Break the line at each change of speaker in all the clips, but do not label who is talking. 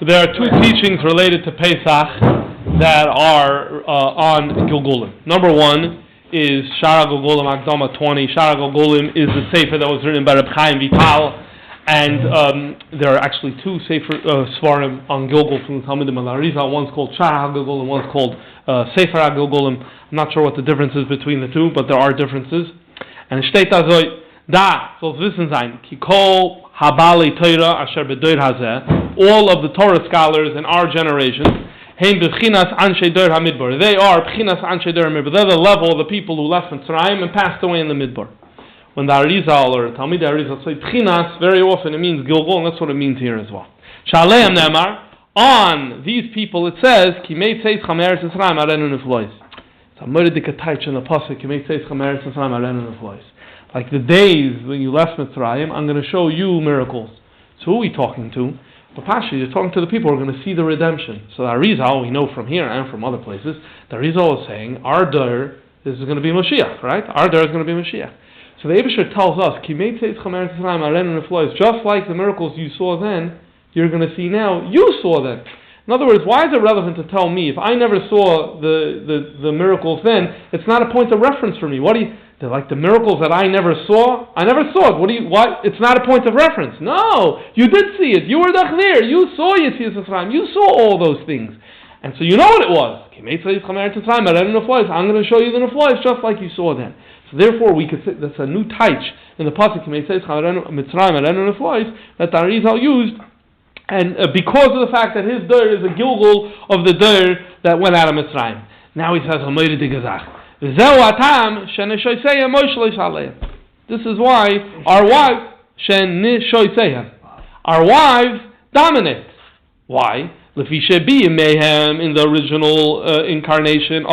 There are two teachings related to Pesach that are on Gilgulim. Number one is Shara Gilgulim Akdama 20. Shara Gilgulim is the sefer that was written by Reb Chaim Vital, and there are actually two sefer svarim on Gilgul from the Talmudim and Arizal. One's called Shara Gilgulim, one's called Sefer Gilgulim. I'm not sure what the difference is between the two, but there are differences. And steht also da soll es wissen sein, ki kol habali Torah asher bedoir hazeh. All of the Torah scholars in our generation, they are B'chinas Anshe Dor HaMidbar. They're the level of the people who left Mitzrayim and passed away in the Midbar. When the Arizal or Talmidei Arizal say B'chinas, very often it means Gilgul, and that's what it means here as well. Shaleim Nemar, on these people it says, Ki meitzeis chameres Yisraim arenu neflois. It's a murdik taich in the pasuk, Ki meitzeis chameres Yisraim arenu neflois. Like the days when you left Mitzrayim, I'm going to show you miracles. So who are we talking to? But Pasha, you're talking to the people who are going to see the redemption. So the Arizal, we know from here and from other places, the Arizal is saying, our Dur is going to be Mashiach, right? Our Dur is going to be Mashiach. So the Eibusher tells us, just like the miracles you saw then, you're going to see now, you saw then. In other words, why is it relevant to tell me, if I never saw the miracles then, it's not a point of reference for me. They're like the miracles that I never saw it. What? It's not a point of reference. No, you did see it. You were there. You saw Yetzias Mitzrayim. You saw all those things. And so you know what it was. I'm going to show you the Neflois just like you saw then. So therefore we could say, that's a new taich in the pasuk that the Arizal used, and because of the fact that his Dur is a Gilgul of the Dur that went out of Mitzrayim. Now he says, this is why our wives dominate. Why? In the original incarnation, the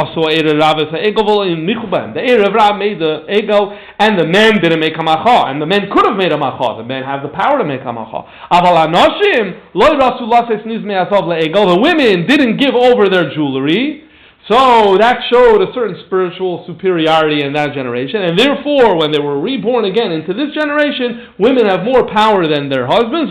Erev Rab made the Egel, and the men didn't make a macha, and the men could have made a macha. The men have the power to make a macha. The women didn't give over their jewelry. So that showed a certain spiritual superiority in that generation, and therefore, when they were reborn again into this generation, women have more power than their husbands,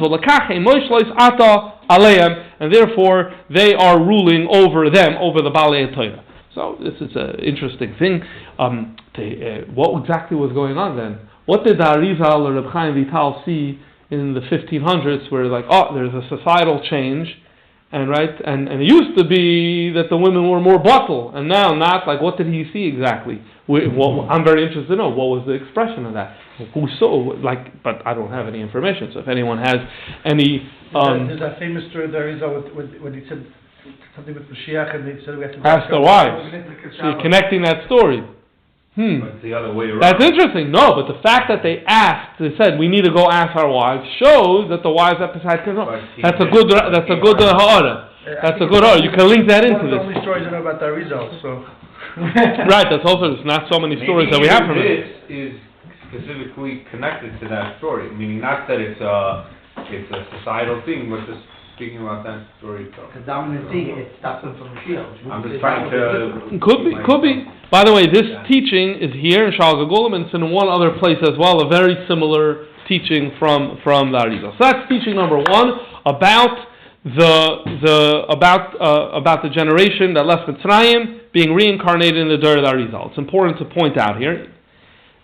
and therefore they are ruling over them, over the Balei Torah. So this is an interesting thing. What exactly was going on then? What did the Arizal or Reb Chaim Vital see in the 1500s, where there's a societal change? And it used to be that the women were more bottle, and now not. Like, what did he see exactly? I'm very interested to know what was the expression of that. Who saw? But I don't have any information. So if anyone has any,
there's that famous story there is when he said something with Mashiach, and they said we have to
ask the wives. So you're connecting that story.
But the other way around.
That's interesting. No, but the fact that they said we need to go ask our wives, shows that the wives at Pesach can. That's a good ha'ara. That's a good ha'ara. You can link that into this.
One of the only stories I know about the results. So.
Right. That's also, there's not so many stories that we have from it.
This is specifically connected to that story, meaning not that it's a societal thing, but just speaking about that story.
The dominant thing, it stops them from Mashiach.
I'm just trying to...
Could be. By the way, this teaching is here in Shal Gilgulim, and it's in one other place as well, a very similar teaching from the Arizal. So that's teaching number one about the generation that left Mitzrayim being reincarnated in the Dur of the Arizal. It's important to point out here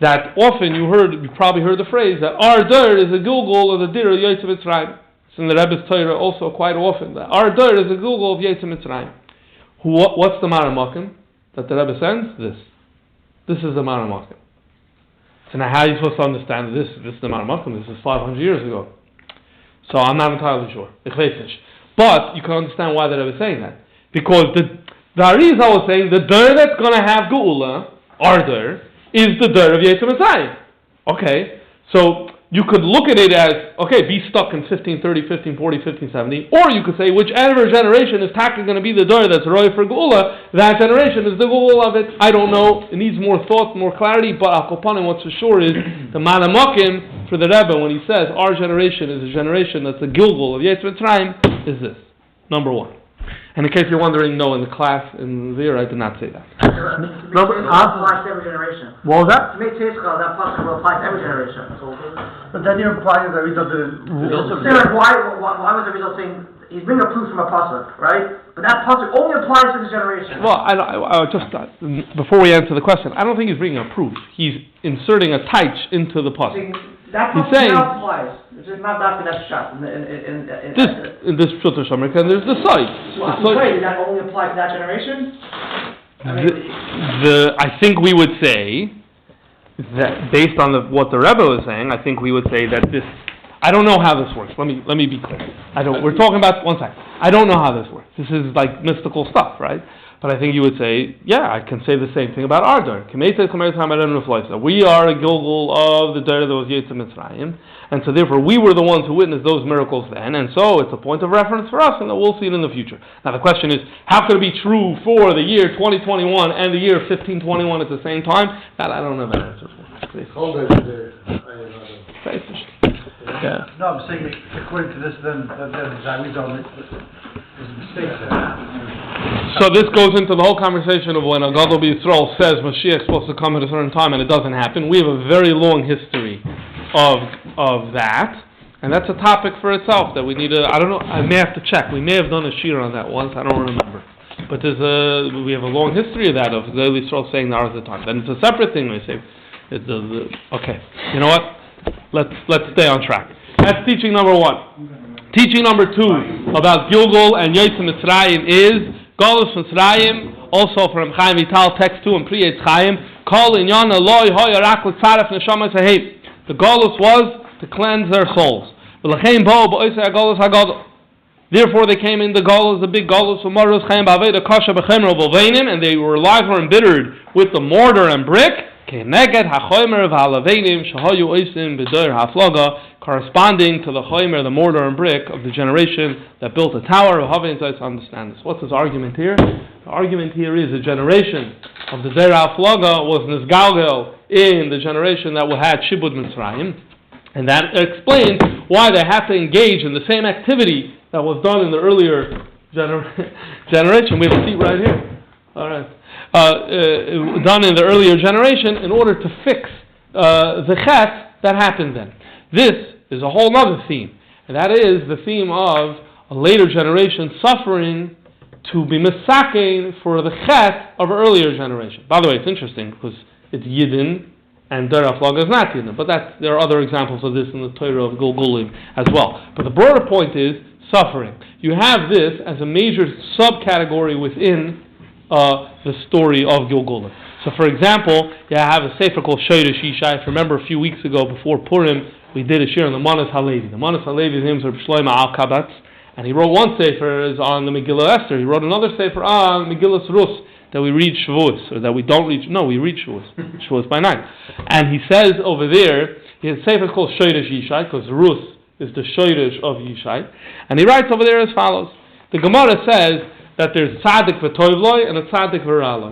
that often you probably heard the phrase that our Dur is a Gilgul of the Dir of Yetzias Mitzrayim. It's in the Rebbe's Torah also quite often that our Dur is a Gilgul of Yetzias Mitzrayim. What's the Maramakim that the Rebbe sends? This is the Maramakim. So now how are you supposed to understand this? This is the Maramakim. This is 500 years ago. So I'm not entirely sure. But you can understand why the Rebbe is saying that. Because the Arizal was saying the Dur that's going to have Geula, our Dur, is the Dur of Yetzias Mitzrayim. Okay, so you could look at it as, be stuck in 1530, 1540, 1570, or you could say whichever generation is going to be the Dur that's Roy for Geula, that generation is the Geula of it. I don't know. It needs more thought, more clarity, but Al Kopanim, what's for sure is the Manamakim for the Rebbe, when he says our generation is a generation that's the Gilgul of Yetzias Mitzrayim, is this. Number one. And in case you're wondering, no, in the class in there, I did not say that.
Applies to every generation.
What was that?
To make Teshkal, that possible will apply to every generation.
But then you're implying that the result didn't...
Why was the result saying he's bringing a proof from a pasuk, right? But that pasuk only applies to this generation.
Well, I just before we answer the question, I don't think he's bringing a proof. He's inserting a taich into the pasuk.
That
He's
pasuk
saying
now applies. It's just not that shot.
In this Pshuto Shomer, and there's the side.
Does that only apply to that generation?
I think we would say that based on what the Rebbe was saying, I think we would say that this. I don't know how this works. Let me be clear. We're talking about one second. I don't know how this works. This is like mystical stuff, right? But I think you would say, yeah, I can say the same thing about our Dor. We are a Gilgul of the Dor that was Yetzer Mitzrayim, and so therefore we were the ones who witnessed those miracles then, and so it's a point of reference for us, and that we'll see it in the future. Now the question is, how could it be true for the year 2021 and the year 1521 at the same time? That I don't know that answer for. Yeah.
No, I'm saying according to this, then Zayidon is a mistake there.
So this goes into the whole conversation of when a Gadol B'Yisrael says Mashiach is supposed to come at a certain time and it doesn't happen. We have a very long history of that, and that's a topic for itself that we need to. I don't know. I may have to check. We may have done a shir on that once. I don't remember. But we have a long history of that of Gadol B'Yisrael saying the hours of the time. Then it's a separate thing. We say, okay. You know what? Let's stay on track. That's teaching number 1. Teaching number 2 about Gilgul and Yetzer Mitzrayim is Galus Mitzrayim, also from Chaim Vital, text 2 and Pri Etz Chaim. Kol inyan Eloi hoya rak l'tzaref neshama sehei. The Galus was to cleanse their souls. V'lechein bo b'oisei Galus hagadol. Therefore they came in the Galus, the big Galus, v'marus chaim b'aveda kasha b'chemro b'veinim, and they were alive or embittered with the mortar and brick. Corresponding to the chomer, the mortar and brick of the generation that built the tower of Havin. Let's understand this. What's his argument here? The argument here is the generation of the Zer HaFlaga was Nizgalgel in the generation that had Shibud Mitzrayim, and that explains why they have to engage in the same activity that was done in the earlier generation. We have a seat right here. All right. Done in the earlier generation in order to fix the chet that happened then. This is a whole other theme, and that is the theme of a later generation suffering to be misakein for the chet of an earlier generation. By the way, it's interesting because it's Yidden and Dor HaFlaga is not Yidden, but there are other examples of this in the Torah of Gilgulim as well. But the broader point is suffering. You have this as a major subcategory within the story of Gilgul. So, for example, you have a sefer called Shoyrish Yishai. If you remember a few weeks ago, before Purim, we did a shir on the Manas Halevi. The Manas Halevi's name is Reb Shlomo Al-Kabatz, and he wrote one sefer is on the Megillah Esther. He wrote another sefer on Megillah Rus that we read Shavuos, or that we don't read. No, we read Shavuos. Shavuos by night. And he says over there, his sefer is called Shoyrish Yishai because Rus is the Shoyrish of Yishai, and he writes over there as follows: the Gemara says that there's tzaddik v'toivloi and a tzaddik v'raloi.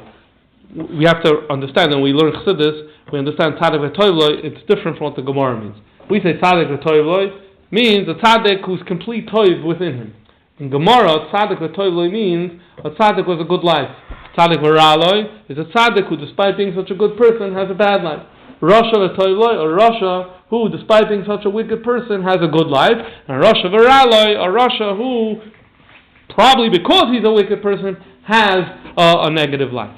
We have to understand, when we learn Chassidus, we understand tzaddik v'toivloi, it's different from what the Gemara means. We say tzaddik v'toivloi means a tzaddik who's complete toiv within him. In Gemara, tzaddik v'toivloi means a tzaddik was a good life. Tzaddik v'raloi is a tzaddik who, despite being such a good person, has a bad life. Rasha v'toivloi, or Rasha who, despite being such a wicked person, has a good life. And Rasha v'raloi, or Rasha who, probably because he's a wicked person, has a negative life.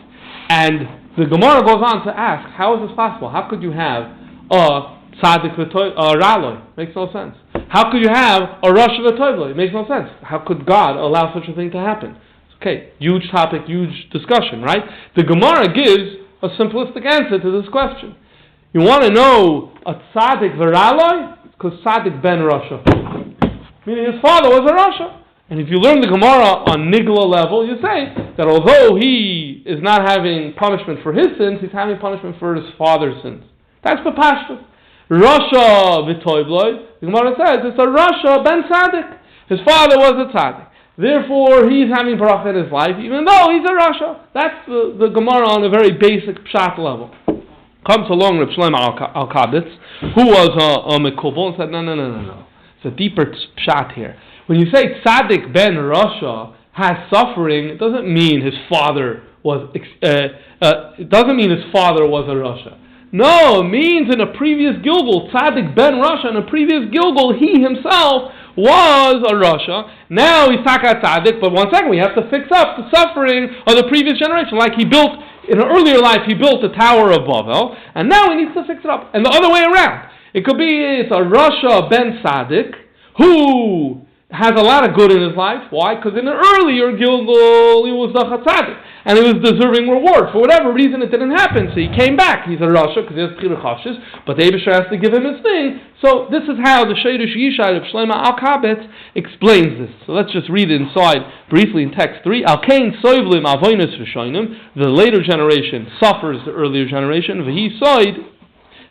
And the Gemara goes on to ask, how is this possible? How could you have a tzaddik raloi? Makes no sense. How could you have a rasha v'toivloi? It makes no sense. How could God allow such a thing to happen? Okay, huge topic, huge discussion, right? The Gemara gives a simplistic answer to this question. You want to know a tzaddik v'raloi? Because tzaddik ben rasha. Meaning his father was a rasha. And if you learn the Gemara on Nigla level, you say that although he is not having punishment for his sins, he's having punishment for his father's sins. That's the pashtus. Rasha v'toivloi, the Gemara says it's a Rasha ben tzaddik. His father was a tzaddik. Therefore, he's having bracha in his life, even though he's a Rasha. That's the Gemara on a very basic pshat level. Comes along Reb Shlomo Al-Kabatz, who was a mekubal, and said, no. It's a deeper pshat here. When you say tzaddik ben rasha has suffering, it doesn't mean his father was. It doesn't mean his father was a rasha. No, it means in a previous Gilgul, tzaddik ben rasha, in a previous Gilgul, he himself was a rasha. Now he's taka tzaddik, but 1 second, we have to fix up the suffering of the previous generation. Like he built, in an earlier life, he built the Tower of Babel, and now he needs to fix it up. And the other way around. It could be it's a rasha ben tzaddik, who has a lot of good in his life. Why? Because in an earlier Gilgul, he was the tzaddik, and he was deserving reward. For whatever reason, it didn't happen, so he came back. He's a rasha because he has p'chira chashish, but the Eibusher has to give him his thing. So this is how the Sheirush Yishai of Shlomo Alkabetz explains this. So let's just read it inside briefly in text 3. Al Kain soivlim avoinus rishonim. The later generation suffers the earlier generation. V'hi soid.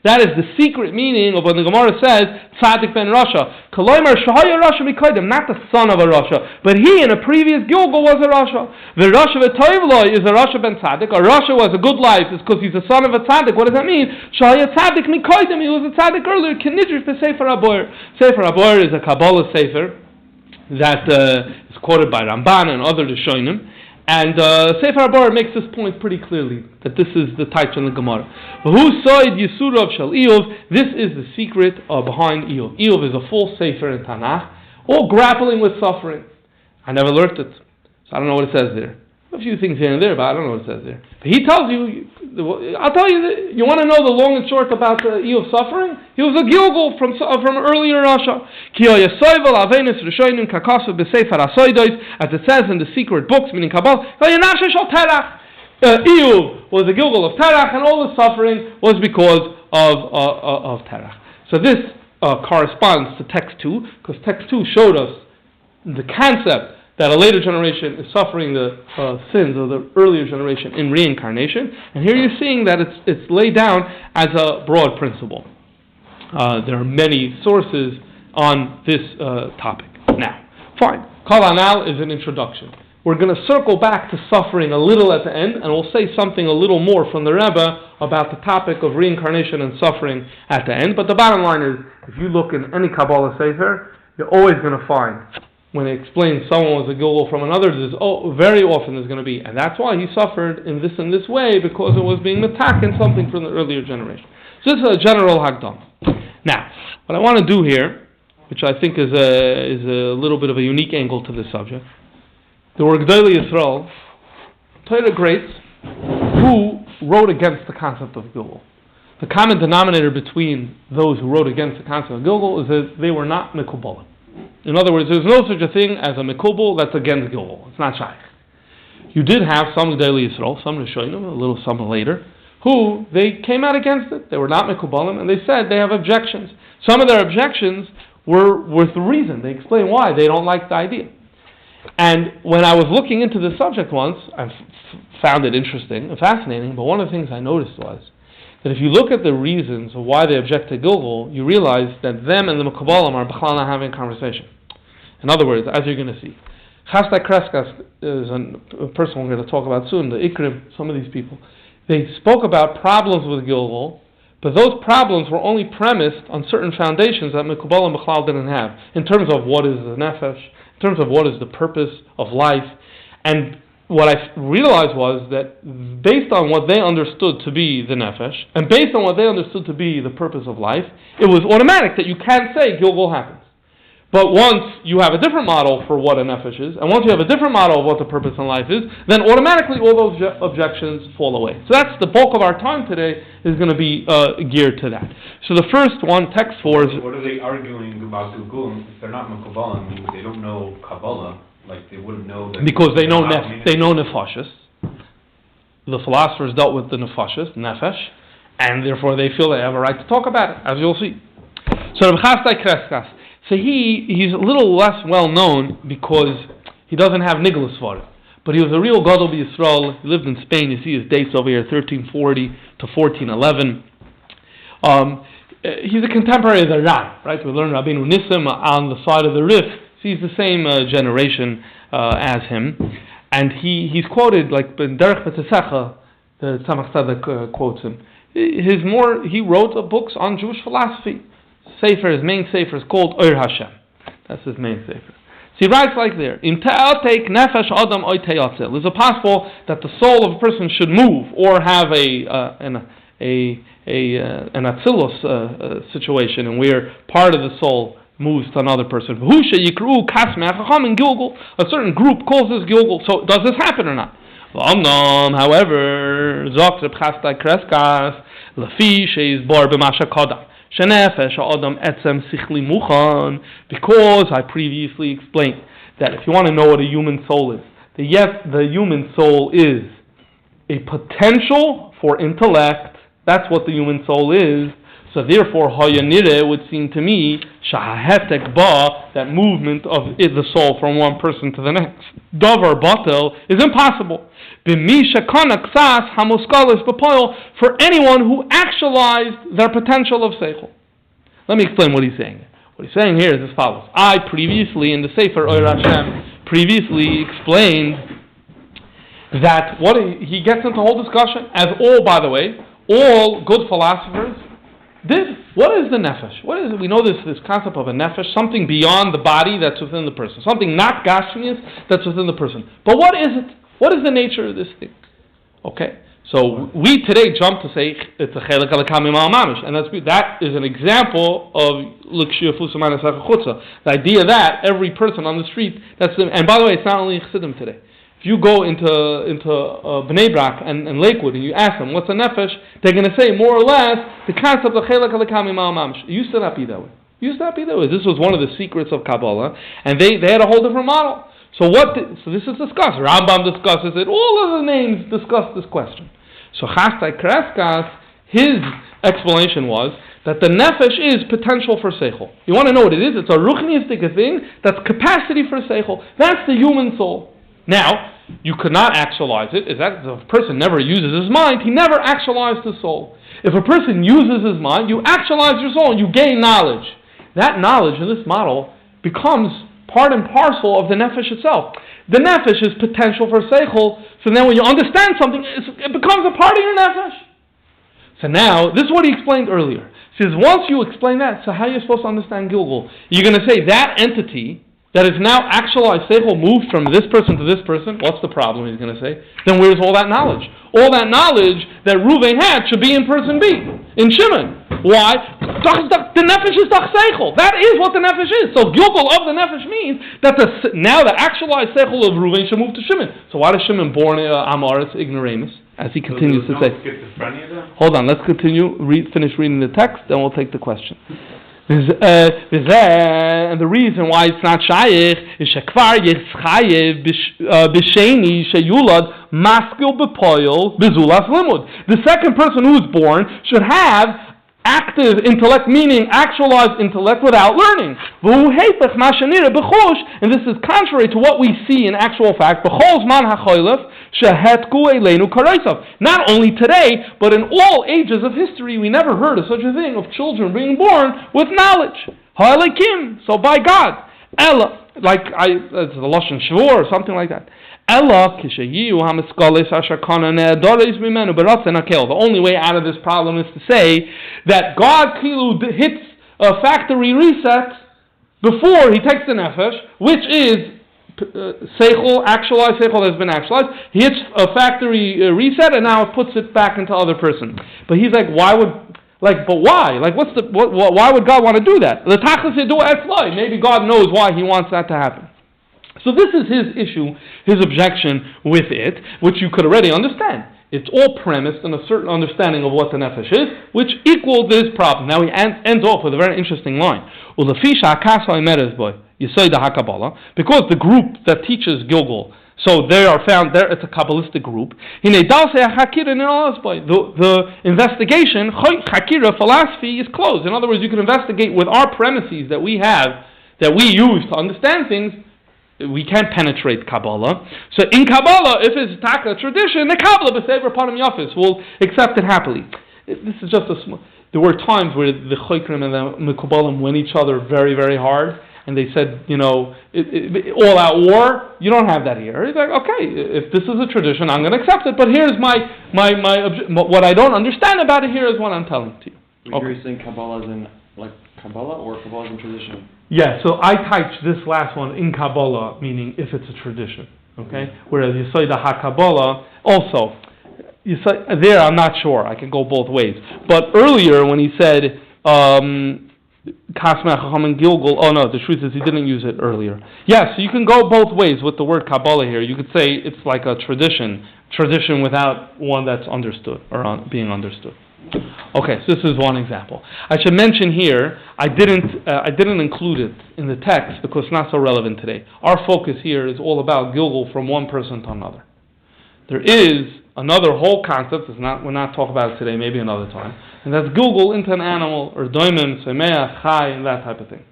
That is the secret meaning of when the Gemara says tzaddik ben rasha. Koloimer shahaya rasha mikodim, not the son of a rasha, but he in a previous Gilgul was a rasha. The rasha v'toivloi is a rasha ben tzaddik. A rasha was a good life is because he's a son of a tzaddik. What does that mean? Shahaya tzaddik mikodim, he was a tzaddik earlier. Kinidrish b'sefer aboyer. Sefer aboyer is a Kabbalah sefer that is quoted by Ramban and other Rishonim. And Sefer HaBor makes this point pretty clearly, that this is the type in the Gemara. Who soid Yisurav Shel Eov? This is the secret behind Eov. Eov is a full Sefer in Tanakh, all grappling with suffering. I never learned it, so I don't know what it says there. A few things here and there, but I don't know what it says there. But he tells you, I'll tell you, you want to know the long and short about Eov suffering? He was a Gilgul from earlier Russia. As it says in the secret books, meaning Kabbalah, Eov was a Gilgul of Terach, and all the suffering was because of Terach. So this corresponds to text 2, because text 2 showed us the concept that a later generation is suffering the sins of the earlier generation in reincarnation, and here you're seeing that it's laid down as a broad principle. There are many sources on this topic. Now, fine. Kol Anal is an introduction. We're going to circle back to suffering a little at the end, and we'll say something a little more from the Rebbe about the topic of reincarnation and suffering at the end. But the bottom line is, if you look in any Kabbalah Sefer, you're always going to find, when it explains someone was a Gilgul from another, very often there's going to be, and that's why he suffered in this and this way, because it was being metaken something from the earlier generation. So this is a general Hagdam. Now, what I want to do here, which I think is a little bit of a unique angle to this subject, there were G'dolei Yisrael, Torah greats, who wrote against the concept of Gilgul. The common denominator between those who wrote against the concept of Gilgul is that they were not Mekubalim. In other words, there's no such a thing as a Mekubal that's against Gilgul. It's not Shaykh. You did have some G'dolei Yisrael, some Rishonim, a little some later, who they came out against it. They were not Mekubalim, and they said they have objections. Some of their objections were with reason. They explained why they don't like the idea. And when I was looking into this subject once, I found it interesting and fascinating, but one of the things I noticed was that if you look at the reasons of why they object to Gilgul, you realize that them and the Mekubalim are b'chlal not having a conversation. In other words, as you're going to see, Chastai Kreskas is a person we're going to talk about soon, the Ikrim, some of these people. They spoke about problems with Gilgul, but those problems were only premised on certain foundations that Mekubalim b'chlal didn't have, in terms of what is the nefesh, in terms of what is the purpose of life. And what I realized was that based on what they understood to be the nefesh, and based on what they understood to be the purpose of life, it was automatic that you can't say Gilgul happens. But once you have a different model for what a nefesh is, and once you have a different model of what the purpose in life is, then automatically all those objections fall away. So that's the bulk of our time today is going to be geared to that. So the first one, text 4 is...
What are they arguing about Gilgul? If they're not Mekubalim, meaning they don't know Kabbalah, like they wouldn't know that... Because they know
nefashis. The philosophers dealt with the nefesh, and therefore they feel they have a right to talk about it, as you'll see. So Reb Chastai Kreskas, so he's a little less well known because he doesn't have Niglas for it. But he was a real Gadol B'Yisrael. He lived in Spain. You see his dates over here, 1340 to 1411. He's a contemporary of the Ran, right? We learn Rabbeinu Nissim on the side of the Rif. So he's the same generation as him. And he's quoted, like in Derech B'Tzesecha, the Tzemach Tzedek quotes him. He wrote books on Jewish philosophy. His main sefer is called Oir Hashem. That's his main sefer. So he writes like there: "In te'atek nefesh adam oy te'atzel." Is it possible that the soul of a person should move or have an atzilus situation, and where part of the soul moves to another person. A certain group calls this Gilgul. So does this happen or not? However, because I previously explained that if you want to know what a human soul is, the human soul is a potential for intellect. That's what the human soul is. So therefore, Hayanire would seem to me, Shahahetek Ba, that movement of the soul from one person to the next, Davar Batel, is impossible. For anyone who actualized their potential of Seichel. Let me explain what he's saying. What he's saying here is as follows. I previously, in the Sefer Oyer Hashem, previously explained that he gets into a whole discussion, as by the way, all good philosophers did. What is the nefesh? What is it? We know this concept of a nefesh, something beyond the body that's within the person, something not gashmius that's within the person. But what is it? What is the nature of this thing? Okay, so we today jump to say it's a chelik alakamim al mamish, and that is an example of the idea that every person on the street, and by the way, it's not only Chassidim today. If you go into Bnei Brak and Lakewood and you ask them what's a nefesh, they're going to say more or less the concept of chelik alakamim al mamish. It used to not be that way. This was one of the secrets of Kabbalah, and they had a whole different model. So this is discussed. Rambam discusses it. All of the names discuss this question. So Chastai Kreskas, his explanation was that the nefesh is potential for seichel. You want to know what it is? It's a ruchniistic thing that's capacity for seichel. That's the human soul. Now, you could not actualize it. If a person never uses his mind, he never actualized his soul. If a person uses his mind, you actualize your soul and you gain knowledge. That knowledge in this model becomes part and parcel of the nefesh itself. The nefesh is potential for seichel, so then when you understand something, it becomes a part of your nefesh. So now, this is what he explained earlier. He says, once you explain that, so how are you supposed to understand Gilgul? You're going to say that entity that is now actualized seichel moved from this person to this person. What's the problem, he's going to say? Then where's all that knowledge? All that knowledge that Reuven had should be in person B, in Shimon. Why? The nefesh is dach seichel. That is what the nefesh is. So Gilgul of the nefesh means that now the actualized seichel of Reuven should move to Shimon. So why does Shimon born Amaretz ignoramus? As he continues to say. Hold on, let's continue. Finish reading the text, then we'll take the question. And the reason why it's not shaykh is shekvar yischayev b'sheni sheyulad maskil b'poyel bezulas limud. The second person who's born should have active intellect, meaning actualized intellect without learning. And this is contrary to what we see in actual fact. Not only today, but in all ages of history, we never heard of such a thing, of children being born with knowledge. So by God, it's the Lashon Shvur or something like that. The only way out of this problem is to say that God hits a factory reset before he takes the nefesh, which is seichel, actualized seichel has been actualized. He hits a factory reset and now it puts it back into other person. But he's like, why? Why would God want to do that? Maybe God knows why he wants that to happen. So this is his issue, his objection with it, which you could already understand. It's all premised on a certain understanding of what the nefesh is, which equals this problem. Now he ends off with a very interesting line. Because the group that teaches Gilgul, so they are found there, it's a kabbalistic group. The investigation, philosophy, is closed. In other words, you can investigate with our premises that we have, that we use to understand things. We can't penetrate Kabbalah. So in Kabbalah, if it's taka tradition, the Kabbalah b'sever panim yafis will accept it happily. This is just there were times where the Choikrim and the Mekubalim went each other very, very hard, and they said, all out war. You don't have that here. He's like, okay, if this is a tradition, I'm going to accept it. But here's my what I don't understand about it. Here is what I'm telling to you.
Okay. You're saying Kabbalah is in Kabbalah or Kabbalah is in tradition?
Yeah, so I typed this last one in Kabbalah, meaning if it's a tradition, okay? Whereas Yesoida HaKabbalah, also, there I'm not sure, I can go both ways. But earlier when he said, Kasmei Chacham and Gilgul. Oh no, the truth is he didn't use it earlier. Yes, so you can go both ways with the word Kabbalah here. You could say it's like a tradition without one that's understood or being understood. Okay, so this is one example. I should mention here, I didn't include it in the text because it's not so relevant today. Our focus here is all about Gilgul from one person to another. There is another whole concept, we're not talking about it today, maybe another time, and that's Gilgul into an animal, or Doimim, Semeach, Chai, and that type of thing.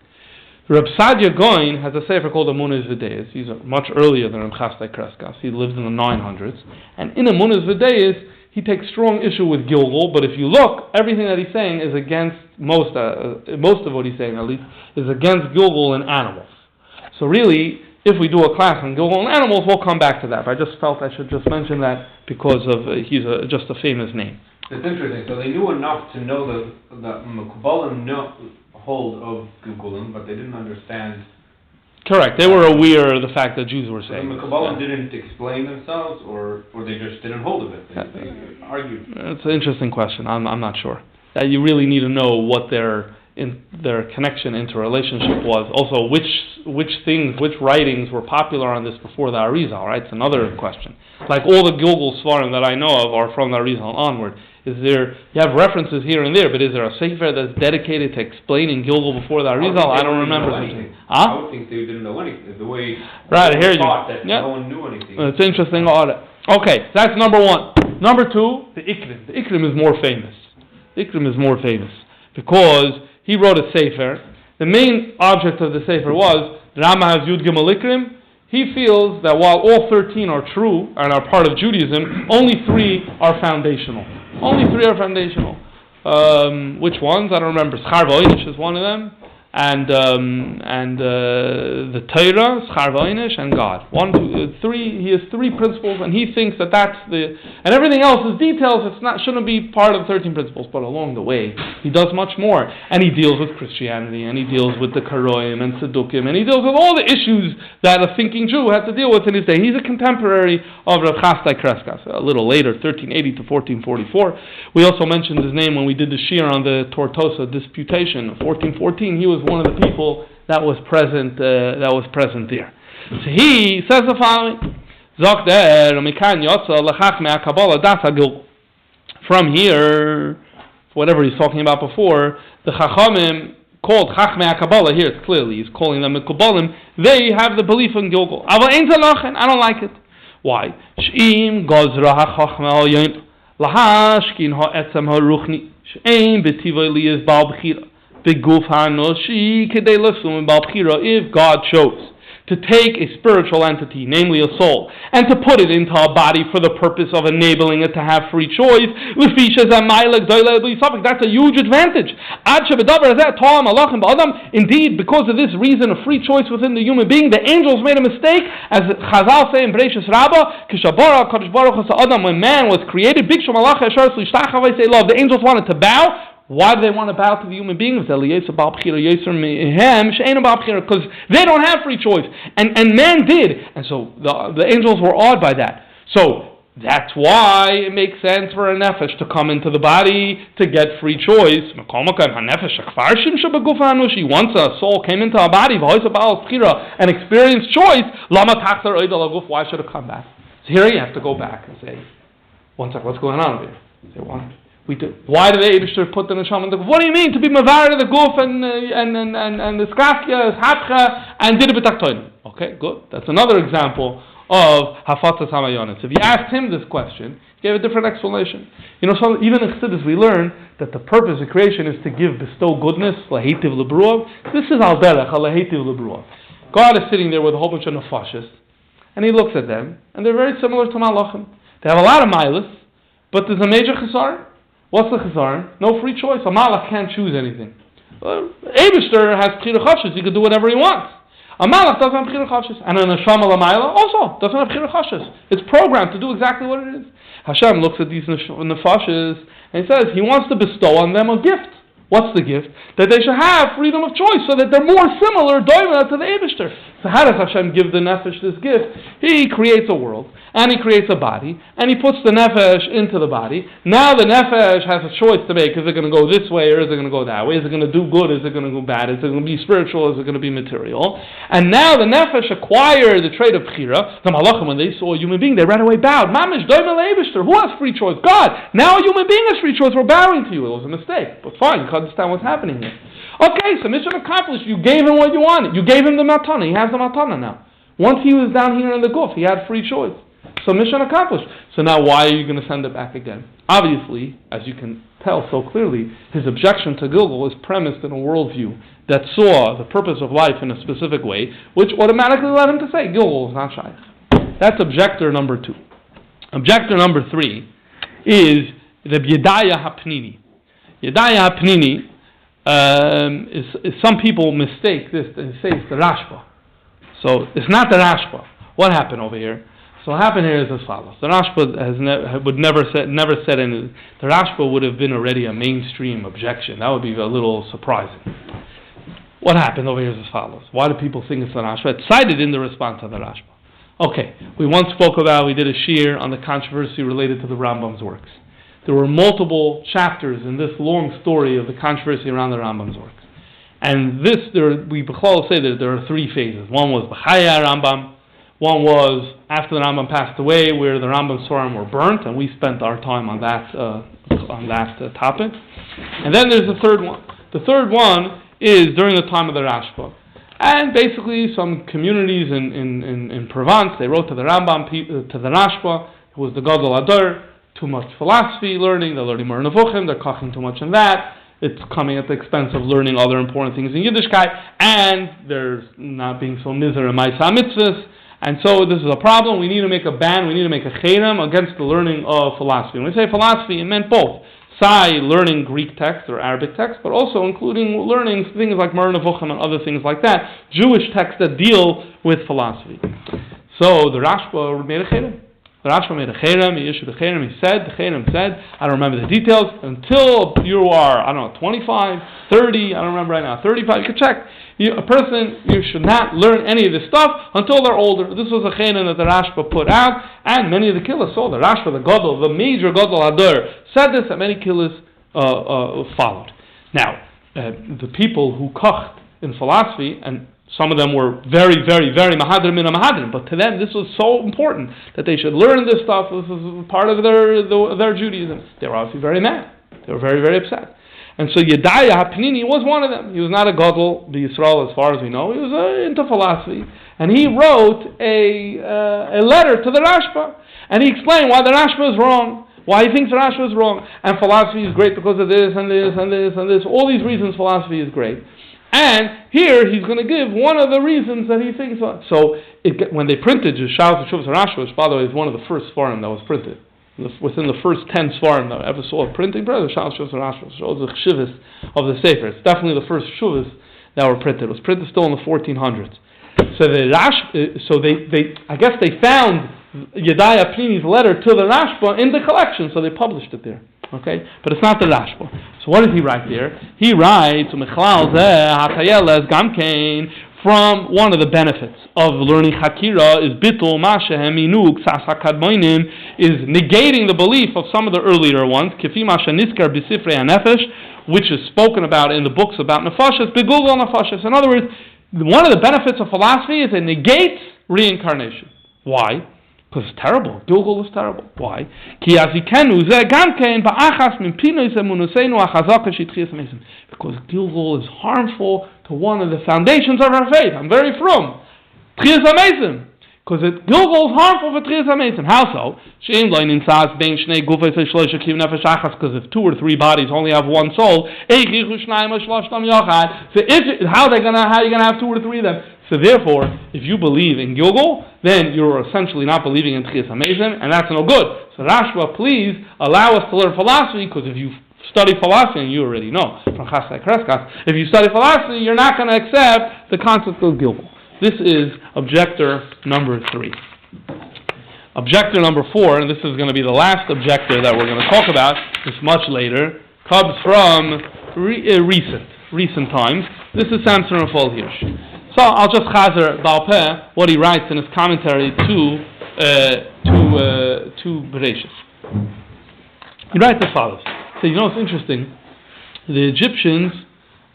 Reb Sadia Goin has a sefer called Amunas V'Deis. He's much earlier than Reb Chasdai Kreskas. He lives in the 900s. And in Amunas V'Deis, he takes strong issue with Gilgul, but if you look, everything that he's saying is against, most of what he's saying at least, is against Gilgul and animals. So really, if we do a class on Gilgul and animals, we'll come back to that. But I just felt I should just mention that because of he's just a famous name.
It's interesting. So they knew enough to know the Mekubalim hold of Gilgulim, but they didn't understand.
Correct. They were aware of the fact that Jews were saying.
So the Mekubalim didn't explain themselves, or they just didn't hold of it. They argued. It's
an interesting question. I'm not sure. You really need to know what their connection, interrelationship was. Also, which writings were popular on this before the Arizal, right? It's another question. Like all the Gilgul Svarim that I know of are from the Arizal onward. You have references here and there, but is there a sefer that's dedicated to explaining Gilgul before the Arizal? I don't remember something.
I would think they didn't know anything. The way
right, I hear you.
That no one knew anything.
It's interesting. Okay, that's number one. Number two, the Ikrim. The Ikrim is more famous. The Ikrim is more famous because he wrote a sefer. The main object of the sefer was Rama has Yud Gimel Ikrim. He feels that while all 13 are true and are part of Judaism, only 3 are foundational. Only 3 are foundational. Which ones? I don't remember. Schar V'Oinish is one of them, and the Torah, Schar V'Oinish, and God. 1, 2, 3. He has 3 principles, and he thinks that that's and everything else is details. Shouldn't be part of the 13 principles. But along the way, he does much more, and he deals with Christianity, and he deals with the Karoim and Sedukim, and he deals with all the issues that a thinking Jew had to deal with in his day. He's a contemporary of Rav Chasdai Kreskas, a little later, 1380 to 1444. We also mentioned his name when we did the Shir on the Tortosa disputation, 1414. He was one of the people that was present there. So he says the following: from here, whatever he's talking about before, the Chachamim called Chachmei HaKabbalah, here it's clearly, he's calling them Mekubalim, they have the belief in Gilgul. I don't like it. Why? She'im gozra ha'chachmei ha'yoyin lahashkin ha'etzem ha'ruchni she'ein b'tivoi liyaz ba'al b'chira b'guf ha'noshi kedei l'sum ba'al b'chira, if God chose to take a spiritual entity, namely a soul, and to put it into a body for the purpose of enabling it to have free choice, that's a huge advantage. Indeed, because of this reason of free choice within the human being, the angels made a mistake, as Chazal say in Bereshis Rabbah, when man was created, the angels wanted to bow. Why do they want to bow to the human being? Because they don't have free choice. And man did. And so the angels were awed by that. So that's why it makes sense for a nefesh to come into the body to get free choice. Once a soul came into a body and experienced choice, why should it come back? So here you have to go back and say, one second, what's going on here? Say, what? Why did the Eibishter put the neshama in the guf? What do you mean to be mavar the guf and the skafia, hapcha, and did it b'taktoin? Okay, good. That's another example of hafatzas hamayonis. If you asked him this question, he gave a different explanation. Even in Chassidus we learn that the purpose of creation is to bestow goodness, lahetiv lebruav. This is al derech, lahetiv lebruav. God is sitting there with a whole bunch of nefashis, and he looks at them, and they're very similar to malachim. They have a lot of milas, but there's a major chesar. What's the chesar? No free choice. A malach can't choose anything. Eibishter has b'chira chashes. He can do whatever he wants. A malach doesn't have b'chira chashes. And a neshama l'mayla also doesn't have b'chira chashes. It's programmed to do exactly what it is. Hashem looks at these nefashis and he says he wants to bestow on them a gift. What's the gift? That they should have freedom of choice so that they're more similar doima to the Eibishter. So how does Hashem give the nefesh this gift? He creates a world, and He creates a body, and He puts the nefesh into the body. Now the nefesh has a choice to make. Is it going to go this way, or is it going to go that way? Is it going to do good? Is it going to go bad? Is it going to be spiritual? Is it going to be material? And now the nefesh acquired the trait of bchira. The malachim, when they saw a human being, they right away bowed. Mamish, doimel eibishter. Who has free choice? God. Now a human being has free choice. We're bowing to you. It was a mistake. But fine, you can understand what's happening here. Okay, so mission accomplished. You gave him what you wanted. You gave him the matana. He has the matana now. Once he was down here in the guf, he had free choice. So mission accomplished. So now why are you going to send it back again? Obviously, as you can tell so clearly, his objection to Gilgul is premised in a worldview that saw the purpose of life in a specific way, which automatically led him to say, Gilgul is not shaykh. That's objector number 2. Objector number 3 is the Yedaya Hapnini. Yedaya Hapnini is some people mistake this and say it's the Rashba. So it's not the Rashba. What happened over here? So what happened here is as follows. The Rashba has never said anything. The Rashba would have been already a mainstream objection. That would be a little surprising. What happened over here is as follows. Why do people think it's the Rashba? It's cited in the response to the Rashba. Okay, we did a shir on the controversy related to the Rambam's works. There were multiple chapters in this long story of the controversy around the Rambam's works. And we say that there are 3 phases. One was B'chaya Rambam. One was after the Rambam passed away, where the Rambam Svarim were burnt, and we spent our time on that topic. And then there's the third one. The third one is during the time of the Rashba. And basically some communities in Provence, they wrote to the Rambam, to the Rashba, who was the Gadol Ador, too much philosophy learning, they're learning more Nevuchim, they're cooking too much in that, it's coming at the expense of learning other important things in Yiddishkeit, and there's not being so miser in Ma'aseh Mitzvahs, and so this is a problem. We need to make a ban, we need to make a cherem against the learning of philosophy. When we say philosophy, it meant both. Learning Greek text or Arabic text, but also including learning things like Mer Nevuchim and other things like that, Jewish texts that deal with philosophy. So the Rashba made a cherem. The Rashba made a cherem, he issued a cherem, the cherem said, I don't remember the details, until you are, 25, 30, I don't remember right now, 35, you can check. You should not learn any of this stuff until they're older. This was a cherem that the Rashba put out, and many of the killers saw the Rashba, the Gadol, the major Gadol Ador, said this, and many killers followed. Now, the people who kocht in philosophy, and some of them were very, very, very mahadrim in a mahadrim, but to them this was so important that they should learn this stuff. This was part of their Judaism. They were obviously very mad. They were very, very upset. And so Yedaya Hapnini was one of them. He was not a Gadol b'Yisrael as far as we know. He was into philosophy. And he wrote a letter to the Rashba. And he explained why the Rashba is wrong. Why he thinks the Rashba is wrong. And philosophy is great because of this and this and this and this. All these reasons philosophy is great. And here he's going to give one of the reasons that he thinks of. So when they printed Shalos Shuvas Rashba, which by the way is one of the first Svarim that was printed, within the first 10 Svarim that I ever saw a printing, Shalos Shuvas Rashba shows the Shuvas of the Sefer. It's definitely the first Shuvas that were printed. It was printed still in the 1400s. So I guess they found Yedaya Plini's letter to the Rashba in the collection, so they published it there. Okay, but it's not the Rashba. So what does he write there? He writes, from one of the benefits of learning Hakira is bitul mashehem inuk sas hakadmoinim, is negating the belief of some of the earlier ones, kifi mashe niskar b'sifrei hanefesh, which is spoken about in the books about nefashas, begulgal nefashas. In other words, one of the benefits of philosophy is it negates reincarnation. Why? Because it's terrible. Gilgul is terrible. Why? Because Gilgul is harmful to one of the foundations of our faith. I'm very from. Because Gilgul is harmful for Tchias HaMesim. How so? Because if 2 or 3 bodies only have one soul, so how are you going to have 2 or 3 of them? So therefore, if you believe in Gilgul, then you're essentially not believing in Tchias HaMesim, and that's no good. So Rashba, please allow us to learn philosophy, because if you study philosophy, and you already know from Chassidei Kreskas, if you study philosophy, you're not going to accept the concept of Gilgul. This is objector number 3. Objector number 4, and this is going to be the last objector that we're going to talk about, this much later, comes from recent times. This is Samson Raphael Hirsch. So I'll just chazer Baal Peh what he writes in his commentary to Bereshis. He writes as follows. So it's interesting. The Egyptians,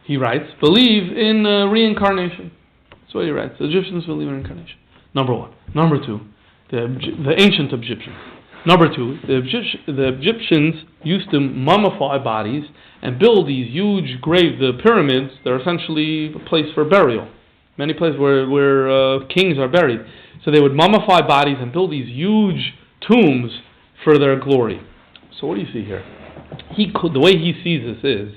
he writes, believe in reincarnation. That's what he writes. The Egyptians believe in reincarnation. Number one. Number two, the ancient Egyptians. Number two, the Egyptians used to mummify bodies and build these huge graves, the pyramids. They're essentially a place for burial. Many places where kings are buried. So they would mummify bodies and build these huge tombs for their glory. So what do you see here? The way he sees this is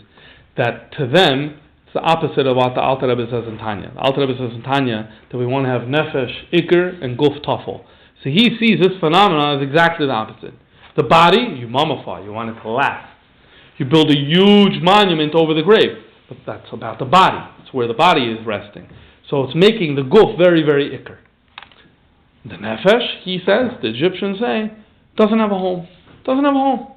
that to them, it's the opposite of what the Alter Rebbe says in Tanya. The Alter Rebbe says in Tanya that we want to have nefesh, ikr, and guf tafel. So he sees this phenomenon as exactly the opposite. The body, you mummify, you want it to last. You build a huge monument over the grave. But that's about the body. It's where the body is resting. So it's making the guf very, very ikr. The nefesh, he says, the Egyptians say, doesn't have a home. Doesn't have a home.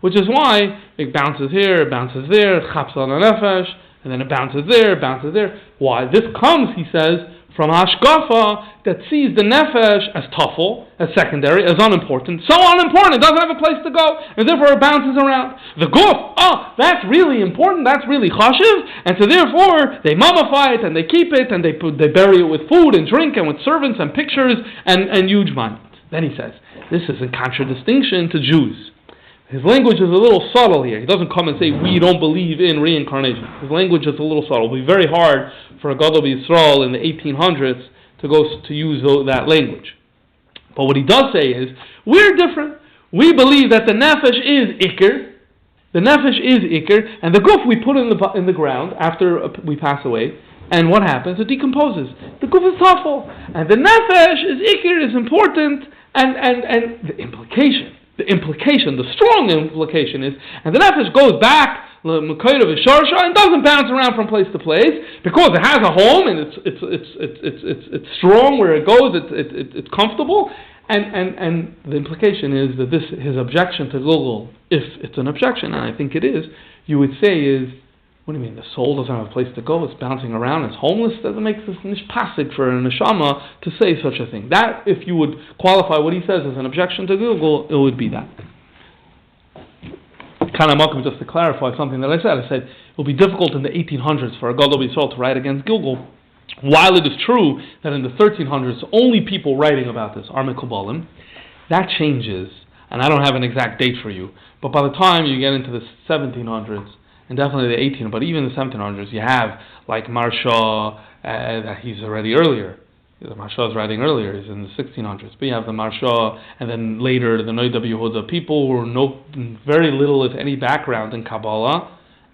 Which is why it bounces here, it bounces there, chaps on a nefesh, and then it bounces there, bounces there. Why? This comes, he says, from hashkafa that sees the nefesh as tafel, as secondary, as unimportant. So unimportant, it doesn't have a place to go, and therefore it bounces around. The guf, that's really important, that's really chashiv, and so therefore they mummify it, and they keep it, and they bury it with food and drink, and with servants and pictures, and huge monuments. Then he says, this is in contradistinction to Jews. His language is a little subtle here. He doesn't come and say, we don't believe in reincarnation. His language is a little subtle. It will be very hard for a Gadol Yisrael in the 1800s to use that language. But what he does say is, we're different. We believe that the nefesh is ikr. The nefesh is ikr, and the guf we put in the ground after we pass away, and what happens? It decomposes. The guf is tafel, and the nefesh is ikr, is important, and the implication, the strong implication is, and the nefesh goes back and doesn't bounce around from place to place because it has a home and it's strong where it goes. It's comfortable, and the implication is that his objection to Gilgul, if it's an objection, and I think it is, you would say is, what do you mean? The soul doesn't have a place to go. It's bouncing around. It's homeless. Doesn't make this nishpasik for a neshama to say such a thing. That, if you would qualify what he says as an objection to Gilgul, it would be that. Kind of welcome just to clarify something that I said it will be difficult in the 1800s for a Gadol Yisrael to write against Gilgul. While it is true that in the 1300s only people writing about this are Mekubalim, that changes, and I don't have an exact date for you. But by the time you get into the 1700s. And definitely the 1800s, but even the 1700s, you have like Marsha, that he's already earlier. The Marsha is writing earlier, he's in the 1600s. But you have the Marsha, and then later the Noida Yehuda, people who know very little, if any, background in Kabbalah,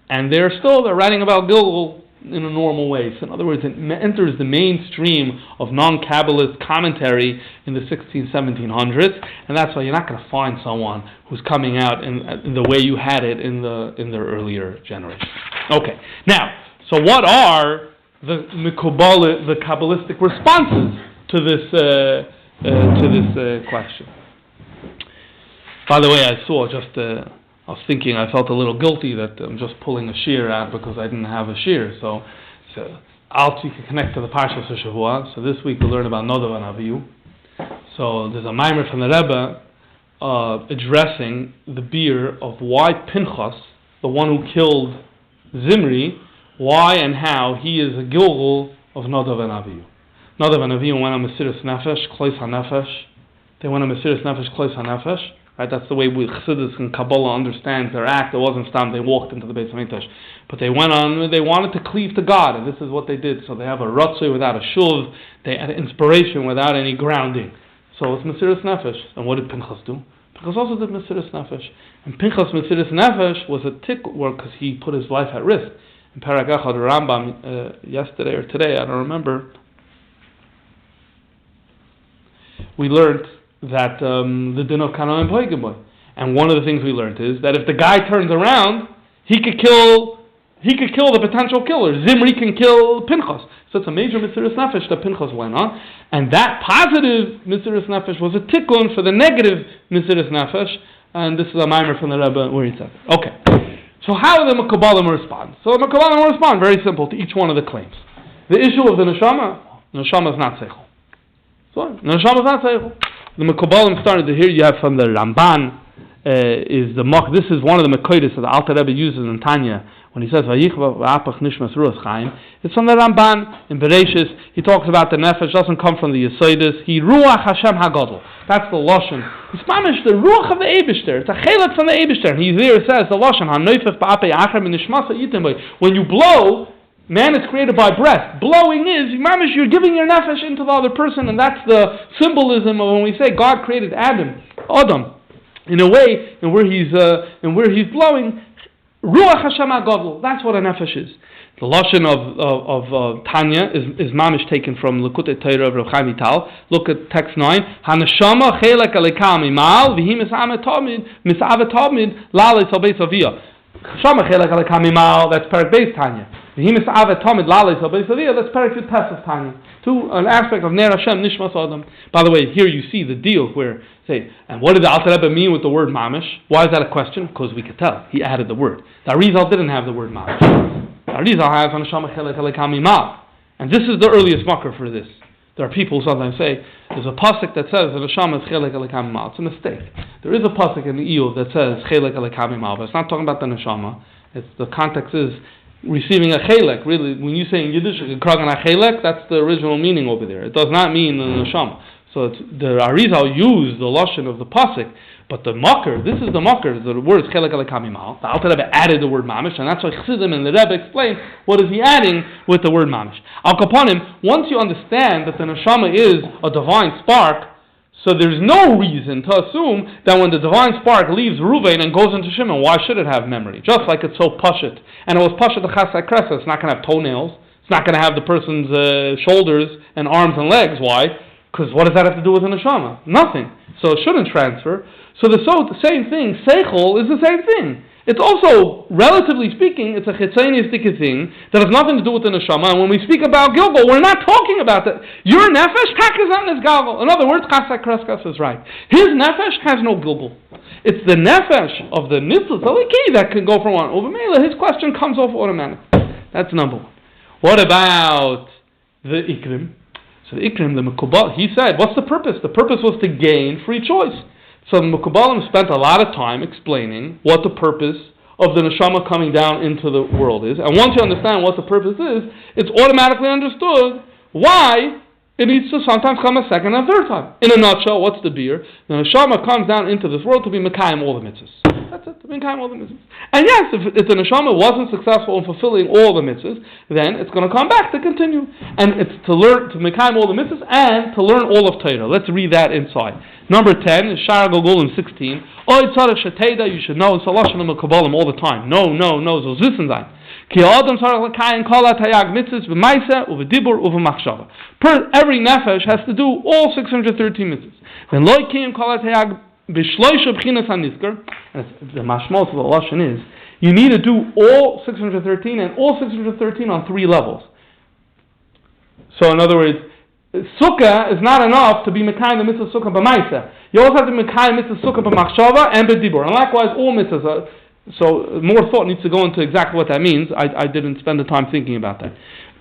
and they're writing about Gilgul in a normal way. So in other words, it enters the mainstream of non-Kabbalist commentary in the 1700s, and that's why you're not going to find someone who's coming out in the way you had it in the earlier generation. Okay, now, so what are the Kabbalistic responses to this question? By the way, I was thinking, I felt a little guilty that I'm just pulling a shear out because I didn't have a shear. So you can connect to the Parshas of Shavua. So this week we'll learn about Nodav and Avihu. So there's a Maimer from the Rebbe addressing the beer of why Pinchas, the one who killed Zimri, why and how he is a Gilgul of Nodav and Avihu. Nodav and Avihu went on Mesiras Nefesh, Klois HaNefesh. They went on Mesiras Nefesh, Klois HaNefesh. Right, that's the way Chassidus and Kabbalah understands their act. It wasn't stam, they walked into the Beis HaMikdash. But they went on, they wanted to cleave to God, and this is what they did. So they have a ratzoi without a shuv, they had inspiration without any grounding. So it's Mesiras Nefesh. And what did Pinchas do? Pinchas also did Mesiras Nefesh. And Pinchas Mesiras Nefesh was a tikkur because he put his life at risk. In Perek Echad Rambam, yesterday or today, I don't remember, we learned that the din of Kana and Poigaboy. And one of the things we learned is that if the guy turns around, he could kill the potential killer. Zimri can kill Pinchas. So it's a major Mesiras Nefesh that Pinchas went on. And that positive Mesiras Nefesh was a tikkun for the negative Mesiras Nefesh. And this is a mimer from the Rebbe where he said it. Okay. So how do the Mekubalim respond? So the Mekubalim respond very simple to each one of the claims. The issue of the neshama is not seichel. So, the neshama is not seichel. The Mekubalim started to hear you have from the Ramban, this is one of the Mekoides that the Alter Rebbe uses in Tanya, when he says, Vayichva v'apach nishmas ruach chaim. It's from the Ramban, in Bereshis, he talks about the nefesh, doesn't come from the Yesodis, he ruach Hashem hagadol. That's the Lashon. It's mamish, the ruach of the Eibishter, it's a chelik from the Eibishter, and he there says, the Lashon, ha-noifef ba'apei achar min nishmasa yitim boi. When you blow, man is created by breath. Blowing is, mamish, you're giving your nefesh into the other person, and that's the symbolism of when we say God created Adam, in a way, and where he's blowing, ruach Hashem hagadol. That's what a nefesh is. The lashon of Tanya is mamish taken from Likutei Torah of Rav Chaim Vital. Look at text 9. Haneshama chelek alekam imal v'hi misavet tamid lalei sal beis aviyah. Shama chelek alekam imal. That's parak beis Tanya. V'hi misavet tamid lalei sal beis aviyah. That's parak yud tes of Tanya. An aspect of Ner Hashem Nishmas Adam. By the way, here you see the deal where and what did the Alter Rebbe mean with the word mamish? Why is that a question? Because we could tell he added the word. The Arizal didn't have the word mamish. The Arizal has Haneshama chelek alekam imal, and this is the earliest marker for this. There are people who sometimes say there's a pasuk that says Haneshama is chelek alekam imal. It's a mistake. There is a pasuk in the Iyov that says chelek alekam imal, but it's not talking about the neshama. The context is receiving a chelek. Really, when you say in Yiddish kragan a chelek, that's the original meaning over there. It does not mean the neshama. So the Arizal used the lashon of the pasuk, but the makar, this is the makar, the word is chelek alekam imal. The Alter Rebbe added the word mamish, and that's why Chassidim and the Rebbe explain what is he adding with the word mamish. Al kaponim, once you understand that the neshama is a divine spark, so there's no reason to assume that when the divine spark leaves Reuven and goes into Shimon, why should it have memory? Just like it's so pashut, and it was pashut the chasai kresa, it's not going to have toenails, it's not going to have the person's shoulders and arms and legs. Why? Because what does that have to do with a neshama? Nothing. So it shouldn't transfer. So the same thing, seichel is the same thing. It's also, relatively speaking, it's a chitzanistic thing that has nothing to do with the neshama. And when we speak about Gilgul, we're not talking about that. Your nefesh, tak is not his Gilgul. In other words, Chasai Kreskas is right. His nefesh has no Gilgul. It's the nefesh of the nitzlas aliki that can go from one. Over Mela, his question comes off automatic. That's number one. What about the ikrim? So the Ikrim, the Mekubal, he said, what's the purpose? The purpose was to gain free choice. So the Mekubalim spent a lot of time explaining what the purpose of the neshama coming down into the world is. And once you understand what the purpose is, it's automatically understood why it needs to sometimes come a second and third time. In a nutshell, what's the beer? The neshama comes down into this world to be Mekayim all the mitzvahs. That's it, to be Mekayim all the mitzvahs. And yes, if the neshama wasn't successful in fulfilling all the mitzvahs, then it's going to come back to continue. And it's to learn, to Mekayim all the mitzvahs, and to learn all of Torah. Let's read that inside. Number 10 is Shara Gilgul 16. Oy tzarech sheteda, you should know, it's a lashon of Mekubalim all the time. No, so wissen sein. Ki adam tzarech l'kayin kol hatayag mitzvahs v'maisa u'v'dibur u'v'machshava. Every nefesh has to do all 613 mitzvahs. When loy kiyim kol hatayag b'shloisha b'chinas hanizkar, the mashmos of the lashon is, you need to do all 613 and all 613 on 3 levels. So in other words, Sukkah is not enough to be Mekayim the mitzvah Sukkah b'maisa. You also have to be Mekayim mitzvah Sukkah b'machshava and b'dibur. And likewise, all mitzvahs. So more thought needs to go into exactly what that means. I didn't spend the time thinking about that.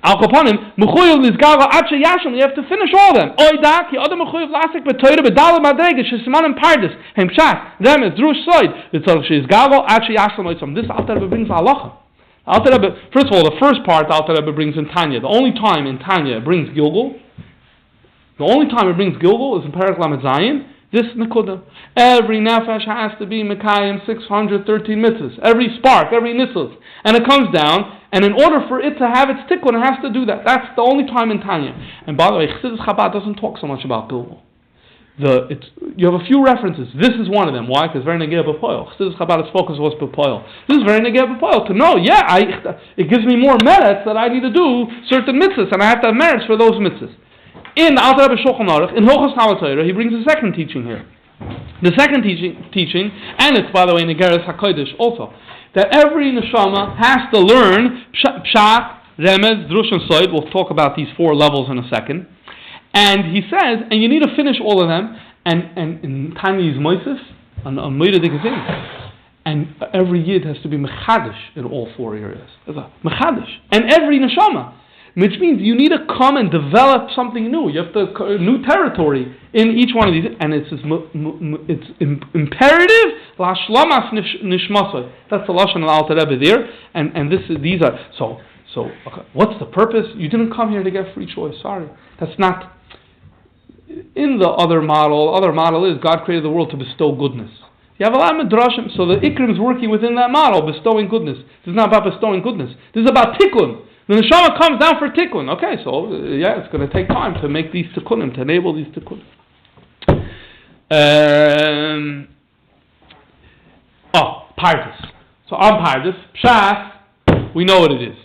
Al kaponim mechuyev nizgava ad sheyashim. You have to finish all of them. Oida ki adam mechuyev lasik b'toyre b'dalam madrege shesimanim pardes hem pshat remes drush soid v'tzorch sheyizgava ad sheyashim oitzam. This Alter Rebbe brings halacha. Alter Rebbe, first of all, the first part Alter Rebbe brings in Tanya. The only time in Tanya it brings Gilgul. The only time it brings Gilgul is in Parak Lamed Zayin. This Nekuda. Every nefesh has to be Mekayim 613 mitzvahs. Every spark, every nitzvah. And it comes down, and in order for it to have its tikkun, it has to do that. That's the only time in Tanya. And by the way, Chassidus Chabad doesn't talk so much about Gilgul. You have a few references. This is one of them. Why? Because very negeh b'poil. Chassidus Chabad's focus was b'poil. This is very negeh b'poil. To know, it gives me more merits that I need to do certain mitzvahs, and I have to have merits for those mitzvahs. In the Alter Rebbe Shulchan Aruch, in Hilchos Talmud Torah, he brings a second teaching here. The second teaching, and it's by the way in Igeres HaKodesh also, that every neshama has to learn Pshat, Remez, Drush, and Soid. We'll talk about these 4 levels in a second. And he says, and you need to finish all of them, and in Tanya is Moisef, and Moira Dikazin. And every yid has to be mechadish in all 4 areas. Mechadish. And every neshama. which means you need to come and develop something new. You have to new territory in each one of these, and it's imperative. Lashlomas nishmasoi. That's the lashon of the Alter Rebbe there, and these are so. Okay, what's the purpose? You didn't come here to get free choice. Sorry, that's not. In the other model is God created the world to bestow goodness. You have a lot of midrashim, so the Ikrim is working within that model, bestowing goodness. This is not about bestowing goodness. This is about tikkun. The neshama comes down for tikkun. Okay, so it's going to take time to make these tikkunim, to enable these tikkunim. Pardes. So on Pardes, Pshat, we know what it is.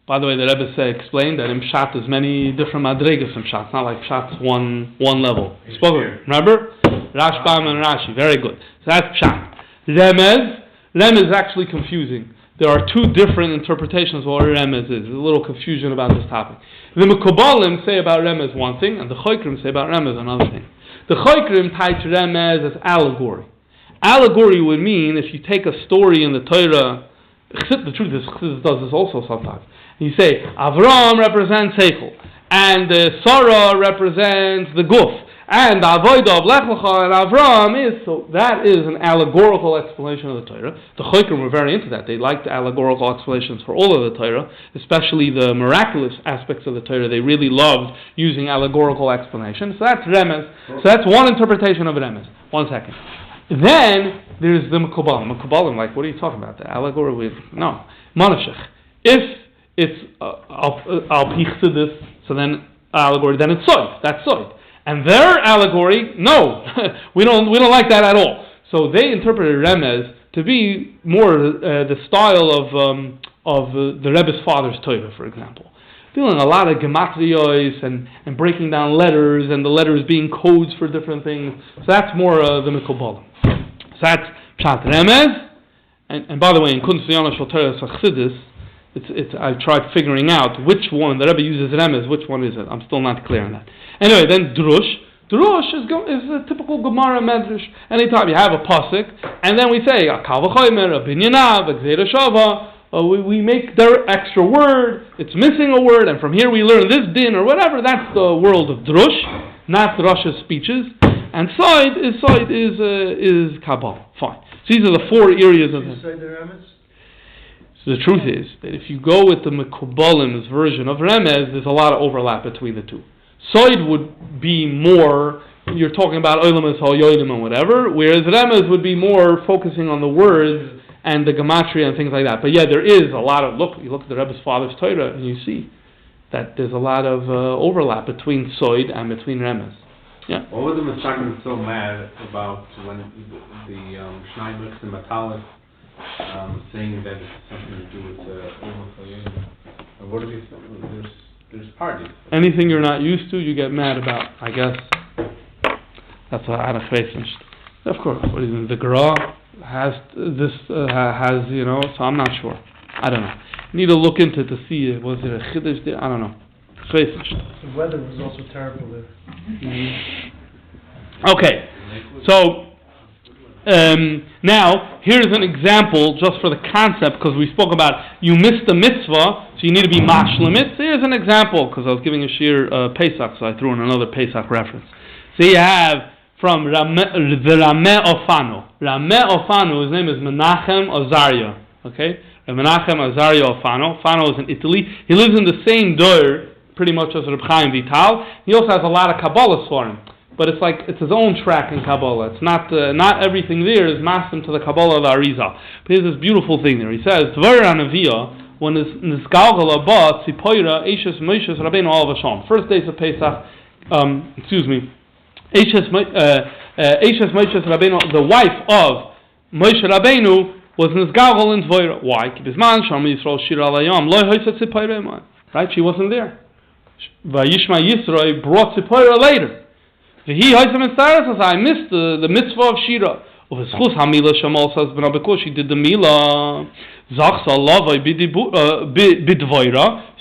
By the way, the Rebbe explained that in Pshat there's many different madregas in Pshat. It's not like Pshat's one level. Remember? Rashbam and Rashi. Very good. So that's Pshat. Remez is actually confusing. There are two different interpretations of what Remez is. There's a little confusion about this topic. The Mekubalim say about Remez one thing, and the Choikrim say about Remez another thing. The Choikrim tie to Remez as allegory. Allegory would mean if you take a story in the Torah, the truth is, Chassidus does this also sometimes. You say, Avram represents Seichel, and Sarah represents the Guf, and Avodah of Lech Lecha and Avram is, so that is an allegorical explanation of the Torah. The Choikrim were very into that. They liked allegorical explanations for all of the Torah, especially the miraculous aspects of the Torah. They really loved using allegorical explanations. So that's Remez. So that's one interpretation of Remez. 1 second. Then there's the Mekubalim. Mekubalim, like, what are you talking about? The allegory? No. Monashech. If it's al pichsidus, so then allegory, then it's soid. That's soid. And their allegory, no, we don't like that at all. So they interpreted Remez to be more the style of the Rebbe's father's Torah, for example, doing a lot of gematrios and breaking down letters, and the letters being codes for different things. So that's more the Mekubalim. So that's Pshat Remez. And by the way, in Kunz V'Yona Shel Torah Chassidus, I tried figuring out which one the Rebbe uses Remez, which one is it. I'm still not clear on that. Anyway, then Drush. Drush is a typical Gemara Medrash. Anytime you have a pasuk, and then we say a Kal V'Chomer, a Binyanav, a Gzeira Shava, we make their extra word. It's missing a word, and from here we learn this din or whatever. That's the world of Drush, not Rosh's speeches. And Side is Kabbalah. Fine. So these are the four areas of it. So the truth is that if you go with the Mekubalim's version of Remez, there's a lot of overlap between the two. Soid would be more, you're talking about Olam Yoidim and whatever, whereas Remez would be more focusing on the words and the gematria and things like that. But yeah, there is a lot of, you look at the Rebbe's father's Torah and you see that there's a lot of overlap between Soid and between Remez. Yeah.
What were the Mitzvahs so mad about when the Shnai Mix and Matalis saying that it's something to do with Olam What are these? There's parties.
Anything you're not used to, you get mad about. I guess that's what I Of course, what is it? The Gra has this has So I'm not sure. I don't know. Need to look into it to see. Was it a chiddush there? I don't know.
The weather was also terrible there.
Okay, so now here's an example just for the concept, because we spoke about you missed the mitzvah, so you need to be mashlim it. So here's an example, because I was giving a shir Pesach, so I threw in another Pesach reference. So you have from the Rameh Ofano. Rameh Ofano, his name is Menachem Azaria. Okay, Menachem Azaria Ofano. Ofano is in Italy. He lives in the same door, pretty much as Reb Chaim Vital. He also has a lot of Kabbalahs for him. But it's his own track in Kabbalah. It's not everything there is masked to the Kabbalah of the Arizal. But here's this beautiful thing there. He says, Tvar Anaviyah, when this Nisgalgal Abba, Tzipoira, Eishes Moshes Rabbeinu Alav Hashem. First days of Pesach, Eishes Moshes Rabbeinu, the wife of Moshe Rabbeinu, was Nisgalgal in Tvoira. Why? Kibizman, Shalom Yisrael Shir Alayam, Loi Hoysa Tzipoira. Right? She wasn't there. Vayishma Yisrael brought Tzipoira later. I missed the mitzvah of Shira. She did the Milah.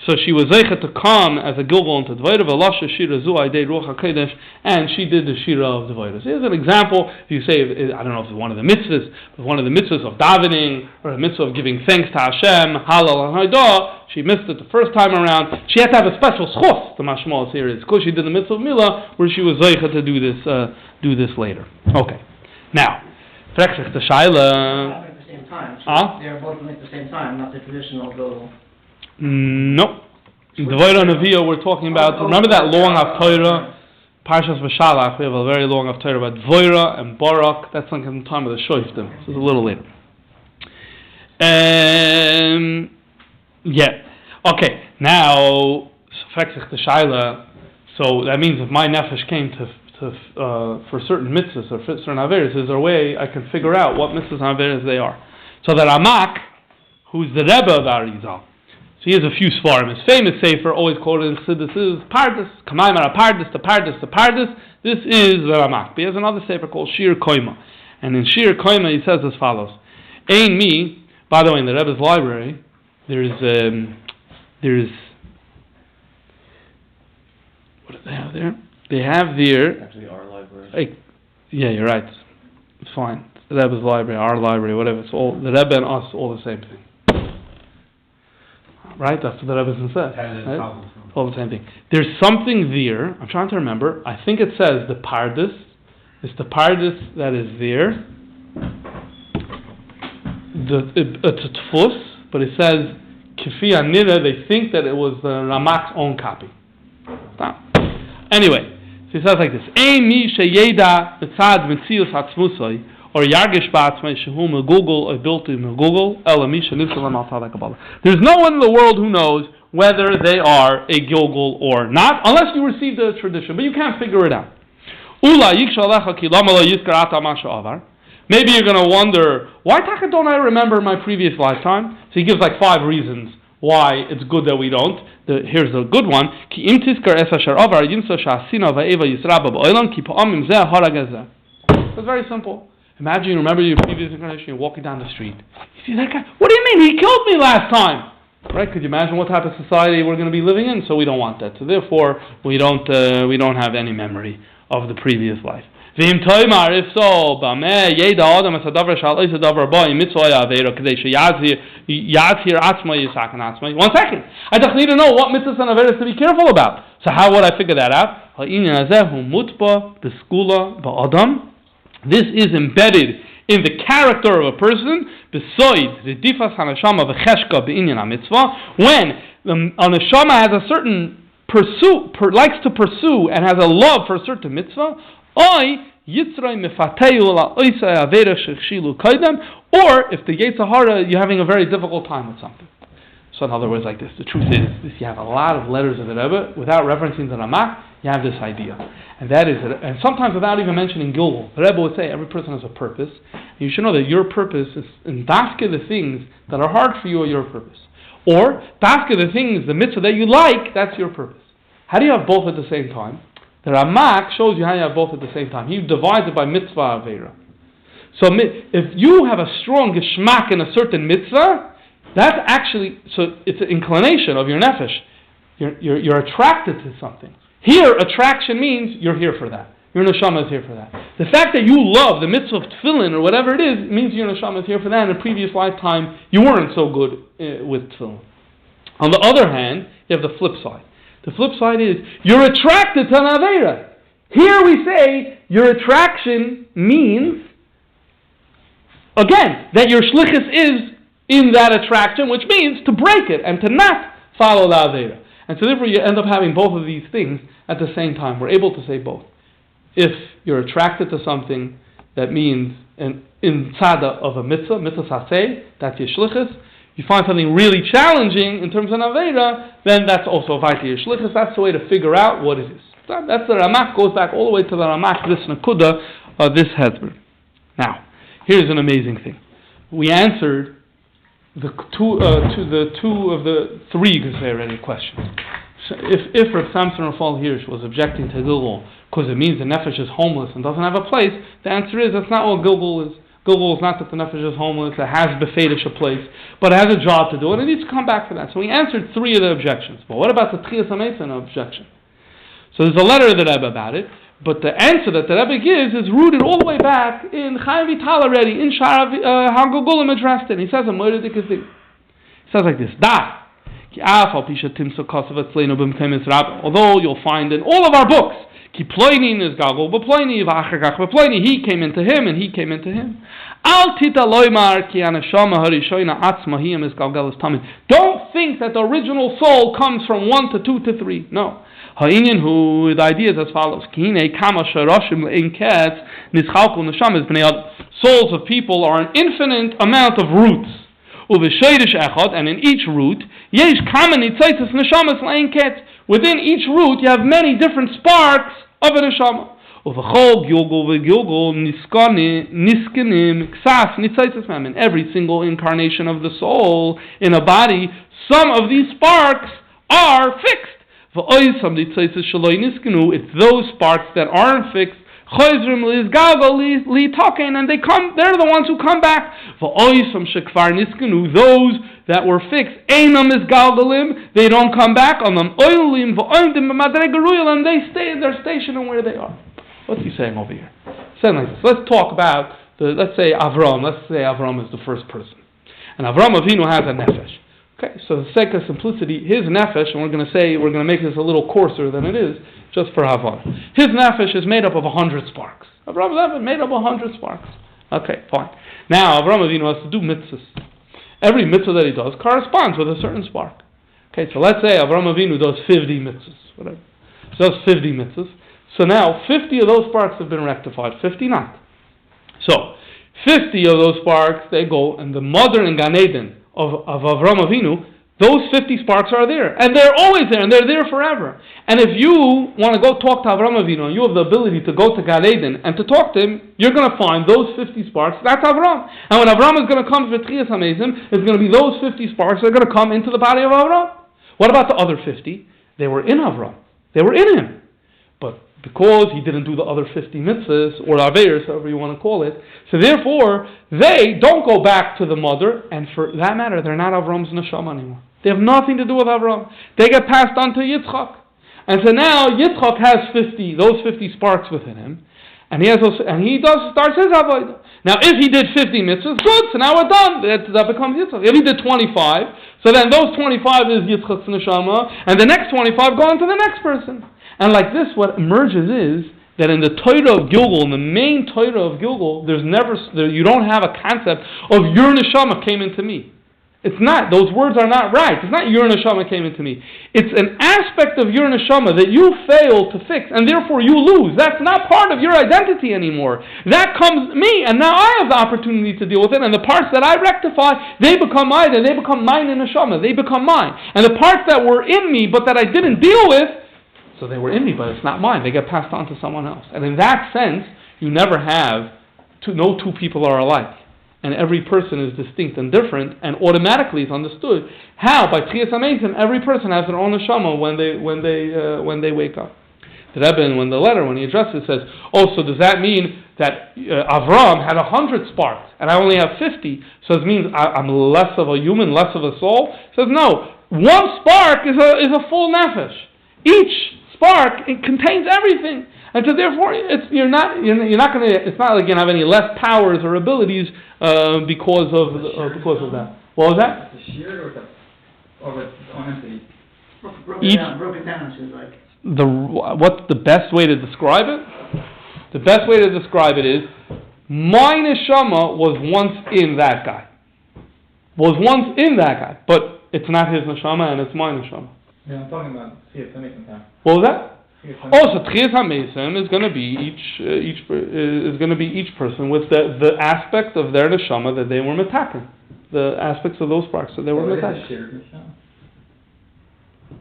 So So she was zeichet to come as a Gilgul into Dvoira, v'lasha shira zu aidei ruach hakodesh, and she did the shira of Dvoira. So here's an example. If you say, I don't know if it's one of the mitzvahs, but one of the mitzvahs of davening, or a mitzvah of giving thanks to Hashem, halal and haidah, she missed it the first time around. She had to have a special schos, the mashmal here is, because she did the mitzvah of milah, where she was zeichet to do this later. Okay. Now, fragt sich the shaila.
At the same time.
Huh?
They are both at the same time, not the traditional Gilgul.
No. In Dvoira Neviah we're talking about, remember that long Haftorah, Parshas V'Shalach, we have a very long Haftorah about Dvoira and Barak, that's like in the time of the Shoiftim, so it's a little later. Yeah. Okay, now, the Shaila, so that means if my nefesh came to for certain mitzvahs or certain averes, is there a way I can figure out what mitzvahs and averes they are? So the Ramak, who's the Rebbe of Arizal, so he has a few svarim. His famous sefer, always quoted in Chassidus, is Pardes, Kamaimar Pardes, the Pardes. This is the Ramak. But he has another sefer called Shir Koima. And in Shir Koima he says as follows. Ein mi, by the way, in the Rebbe's library, there's what do they have there? They have there...
Actually, our library.
Yeah, you're right. It's fine. The Rebbe's library, our library, whatever. It's all, the Rebbe and us, all the same thing. Right? That's what the Rebbe said. Right? All the same thing. There's something there, I'm trying to remember, I think it says the Pardes. It's the Pardes that is there. It's a tfus, but it says, Kifi Anira, they think that it was the Ramak's own copy. Anyway, so he says like this: Ein mi sheyeda b'tzad mitzius hatzmusay or yargish ba'atzmei shehu megugul or bilti megugul ela mi shenifsalam al tzad kabbalah. There's no one in the world who knows whether they are a Gilgul or not, unless you receive the tradition. But you can't figure it out. Ula yikshalecha ki lama lo yizkar ata ma she'avar. Maybe you're going to wonder, why don't I remember my previous lifetime? So he gives like 5 reasons why it's good that we don't. Here's a good one. It's very simple. Imagine you remember your previous incarnation, you're walking down the street. You see that guy, what do you mean? He killed me last time! Right? Could you imagine what type of society we're going to be living in? So we don't want that. So therefore, we don't have any memory of the previous life. If so, one second. I just need to know what mitzvahs and averos to be careful about. So how would I figure that out? This is embedded in the character of a person. When the neshama has a certain likes to pursue and has a love for a certain mitzvah, or if the Yetzer Hara, you're having a very difficult time with something. So in other words, like this, the truth is, you have a lot of letters of the Rebbe, without referencing the Ramak, you have this idea. And that is, and sometimes without even mentioning Gilgul, the Rebbe would say every person has a purpose. And you should know that your purpose is, in Daske, the things that are hard for you are your purpose. Or, Daske, the things, the mitzvah that you like, that's your purpose. How do you have both at the same time? The Ramak shows you how you have both at the same time. He divides it by mitzvah avera. So if you have a strong geschmack in a certain mitzvah, that's actually, so it's an inclination of your nefesh. You're attracted to something. Here, attraction means you're here for that. Your neshama is here for that. The fact that you love the mitzvah of tefillin or whatever it is, means your neshama is here for that. In a previous lifetime, you weren't so good with tefillin. On the other hand, you have the flip side. The flip side is, you're attracted to an Aveira. Here we say, your attraction means, again, that your shlichus is in that attraction, which means to break it and to not follow the Aveira. And so therefore you end up having both of these things at the same time. We're able to say both. If you're attracted to something, that means in tzada of a mitzvah saseh, that's your shlichus. You find something really challenging in terms of Aveira, then that's also Vaiti Yishlichus. That's the way to figure out what it is. That's the Ramak, goes back all the way to the Ramak, this Nakuda, this Hezbollah. Now, here's an amazing thing. We answered the two of the 3, you could say already, questions. So if Rav Samson Rafal Hirsch was objecting to Gilgul because it means the nefesh is homeless and doesn't have a place, the answer is that's not what Gilgul is. Gilgul is not that the nefesh is homeless, it has befedish a place, but it has a job to do, and it needs to come back for that. So he answered 3 of the objections. But what about the Tchias HaMeisen objection? So there's a letter of the Rebbe about it, but the answer that the Rebbe gives is rooted all the way back in Chaim Vital already, in Shara HaGilgulim addressed it. He says a moiridik thing. He says like this, although you'll find in all of our books, Ki ploinin is Gilgul, b'ploini, v'achar kach b'ploini, he came into him, and he came into him. Al tita loymar ki anashama harishoina atzma hiyam is galgalas tamid. Don't think that the original soul comes from 1 to 2 to 3. No. Ha'inyan hu, the idea is as follows. Kine kama sharoshim le'in ketz nischalku neshamas b'nei adam. Souls of people are an infinite amount of roots. Uv'sheidish echad, and in each root, yesh kama nitzaitis neshamas le'in ketz. Within each root, you have many different sparks of a neshama. Uv'chol Gilgul v'Gilgul niskanim ksas nitzaitis mem. In every single incarnation of the soul in a body, some of these sparks are fixed. It's those sparks that aren't fixed. And they come, they're the ones who come back. Those that were fixed, they don't come back on them. And they stay, they're stationed where they are. What's he saying over here? Saying like this. Let's talk about let's say Avram. Let's say Avram is the first person, and Avram Avinu has a nefesh. Okay, so for the sake of simplicity, his nefesh, and we're going to make this a little coarser than it is, just for Havana. His nefesh is made up of 100 sparks. Avram Avinu made up of 100 sparks. Okay, fine. Now Avram Avinu has to do mitzvahs. Every mitzvah that he does corresponds with a certain spark. Okay, so let's say Avram Avinu does 50 mitzvahs, whatever. So does 50 mitzvahs. So now 50 of those sparks have been rectified, 50 not. So 50 of those sparks, they go, and the mother in Gan Eden of Avram Avinu, those 50 sparks are there. And they're always there, and they're there forever. And if you want to go talk to Avram Avinu, and you have the ability to go to Gan Eden and to talk to him, you're going to find those 50 sparks. That's Avram. And when Avram is going to come for Tchias HaMeisen, it's going to be those 50 sparks that are going to come into the body of Avram. What about the other 50? They were in Avram. They were in him. But because he didn't do the other 50 mitzvahs, or aveiros, however you want to call it, so therefore, they don't go back to the mother, and for that matter, they're not Avram's neshama anymore. They have nothing to do with Avram. They get passed on to Yitzchak. And so now, Yitzchak has those 50 sparks within him, and he starts his avodah. Now, if he did 50 mitzvahs, good, so now we're done. That becomes Yitzchak. If he did 25, so then those 25 is Yitzchak's neshama, and the next 25 go on to the next person. And like this, what emerges is that in the Torah of Gilgul, in the main Torah of Gilgul, you don't have a concept of your neshama came into me. It's not, those words are not right. It's not your neshama came into me. It's an aspect of your neshama that you fail to fix, and therefore you lose. That's not part of your identity anymore. That comes me, and now I have the opportunity to deal with it, and the parts that I rectify, they become mine, and they become mine in neshama. They become mine. And the parts that were in me, but that I didn't deal with, so they were in me, but it's not mine. They get passed on to someone else. And in that sense, you never have, no two people are alike. And every person is distinct and different, and automatically it's understood how, by Tchias HaMeisen, every person has their own neshama when they wake up. The Rebbe, when he addresses it, says, so does that mean that Avram had 100 sparks, and I only have 50, so it means I'm less of a human, less of a soul? He says, no, one spark is a full nefesh. Each spark, it contains everything, and so therefore it's not like you're gonna have any less powers or abilities because of that. What was that?
The sheer or the entity.
Broke it down. She's like
what's the best way to describe it? The best way to describe it is my neshama was once in that guy. But it's not his neshama and it's my neshama.
Yeah, I'm talking about Tchias HaMeisen time.
What was that? So Tchias HaMeisen is going to be each person with the aspect of their neshama that they were metaken, the aspects of those sparks that they were metaken.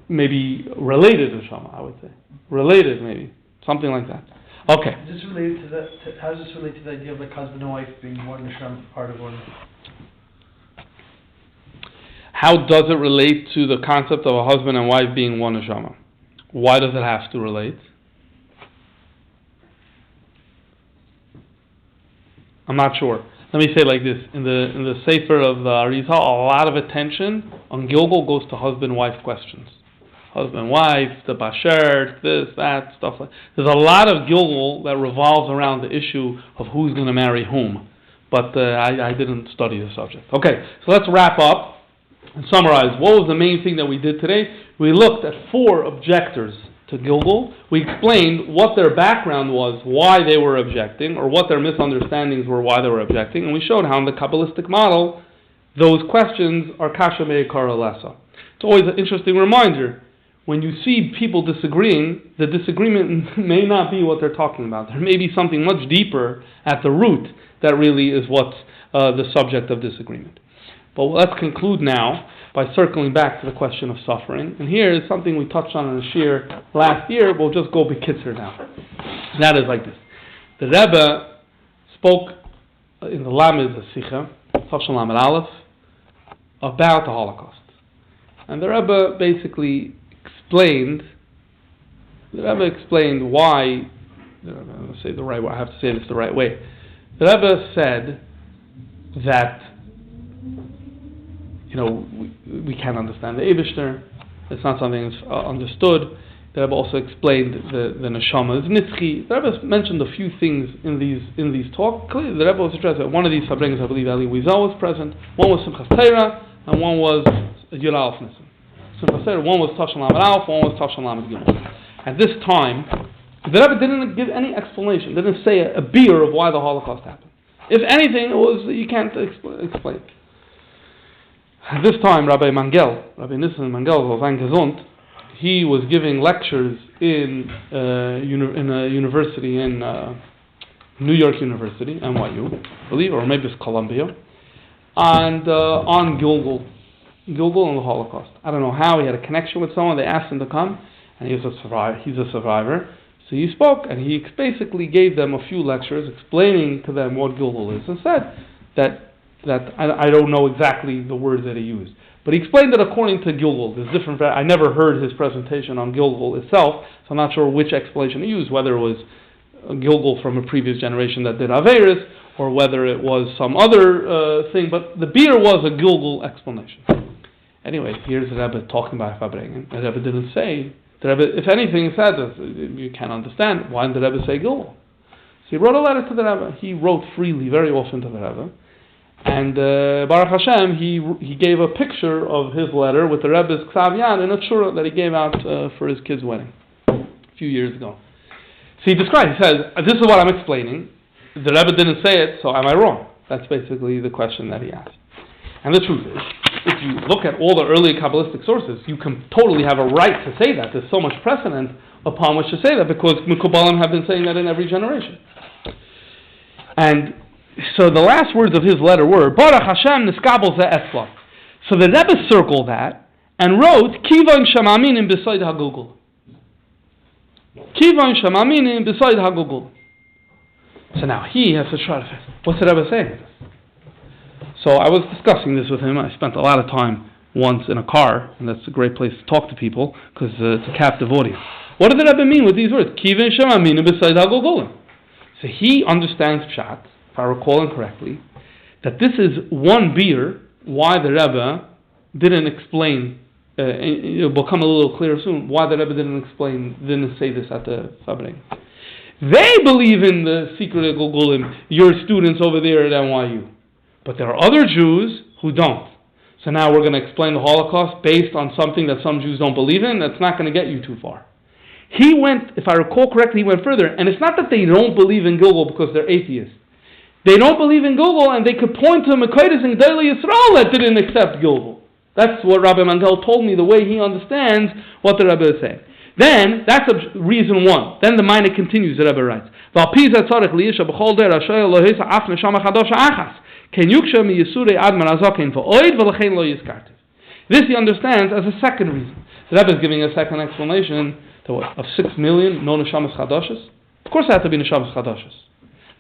Maybe related neshama, I would say. Related, maybe something like that. Okay.
Is this related to how does this relate to the idea of like husband and wife being one neshama, part of one?
How does it relate to the concept of a husband and wife being one neshama? Why does it have to relate? I'm not sure. Let me say it like this: in the Sefer of the Arizal, a lot of attention on Gilgul goes to husband-wife questions. Husband-wife, the basher, this, that, stuff like. There's a lot of Gilgul that revolves around the issue of who's going to marry whom. But I didn't study the subject. Okay, so let's wrap up and summarize. What was the main thing that we did today? We looked at 4 objectors to Gilgul. We explained what their background was, why they were objecting, or what their misunderstandings were, why they were objecting, and we showed how in the Kabbalistic model, those questions are kasha me'ikara lesa. It's always an interesting reminder. When you see people disagreeing, the disagreement may not be what they're talking about. There may be something much deeper at the root that really is what's the subject of disagreement. But let's conclude now by circling back to the question of suffering. And here is something we touched on in the shir last year. We'll just go bekitzer now. That is like this. The Rebbe spoke in the Lamed Sicha, Tafshon Lamed Aleph, about the Holocaust. And the Rebbe basically explained why, let's say the right way, I have to say this the right way. The Rebbe said that, we can't understand the Eibishter. It's not something that's understood. The Rebbe also explained the neshama is nitzchi. The Rebbe mentioned a few things in these talks. Clearly, the Rebbe was addressed that one of these Fabrengas, I believe, Eli Wiesel was present. One was Simchas Torah, and one was Yud Aleph Nissen. Simchas Torah, one was Tafshon Lamed Aleph, one was Tafshon Lamed Gimel. At this time, the Rebbe didn't give any explanation. Didn't say a beer of why the Holocaust happened. If anything, it was you can't explain. At this time, Rabbi Nissen Mangel, was gesund. He was giving lectures in a university in New York University, NYU, I believe, or maybe it's Columbia, and on Gilgul and the Holocaust. I don't know how. He had a connection with someone. They asked him to come, and he's a survivor. So he spoke, and he basically gave them a few lectures explaining to them what Gilgul is, and said that I don't know exactly the words that he used, but he explained that according to Gilgul, there's different. I never heard his presentation on Gilgul itself, so I'm not sure which explanation he used, whether it was Gilgul from a previous generation that did Averis, or whether it was some other thing, but the beer was a Gilgul explanation. Anyway, here's the Rebbe talking about Fabrengen. The Rebbe didn't say. The Rebbe, if anything, said that you can't understand. Why didn't the Rebbe say Gilgul? So he wrote a letter to the Rebbe. He wrote freely, very often to the Rebbe. And Baruch Hashem, he gave a picture of his letter with the Rebbe's Ksav Yad in a Shura that he gave out for his kid's wedding a few years ago. So he describes, he says, this is what I'm explaining. The Rebbe didn't say it, so am I wrong? That's basically the question that he asked. And the truth is, if you look at all the early Kabbalistic sources, you can totally have a right to say that. There's so much precedent upon which to say that, because Mekubalim have been saying that in every generation. And so the last words of his letter were, Baruch Hashem niskabel ze esla. So the Rebbe circled that and wrote, Kivain shamaminim b'soid ha'gugul. Kivain shamaminim b'soid ha'gugul. So now he has to try to say, what's the Rebbe saying? So I was discussing this with him. I spent a lot of time once in a car, and that's a great place to talk to people, because it's a captive audience. What did the Rebbe mean with these words? Kivain shamaminim b'soid ha'gugul. So he understands Pshat, if I recall incorrectly, that this is one beer, why the Rebbe didn't explain, it will become a little clearer soon, why the Rebbe didn't say this at the Fabring. They believe in the secret of Gilgulim, your students over there at NYU. But there are other Jews who don't. So now we're going to explain the Holocaust based on something that some Jews don't believe in. That's not going to get you too far. He went, if I recall correctly, he went further. And it's not that they don't believe in Gilgul because they're atheists. They don't believe in Gilgul, and they could point to Mekaydes and Gedolei Yisrael that didn't accept Gilgul. That's what Rabbi Mangel told me, the way he understands what the Rebbe is saying. Then, that's reason one. Then the Maimon continues, the Rebbe writes, this he understands as a second reason. The Rebbe is giving a second explanation of 6 million no neshamas chadashos. Of course, it has to be neshamas chadashos.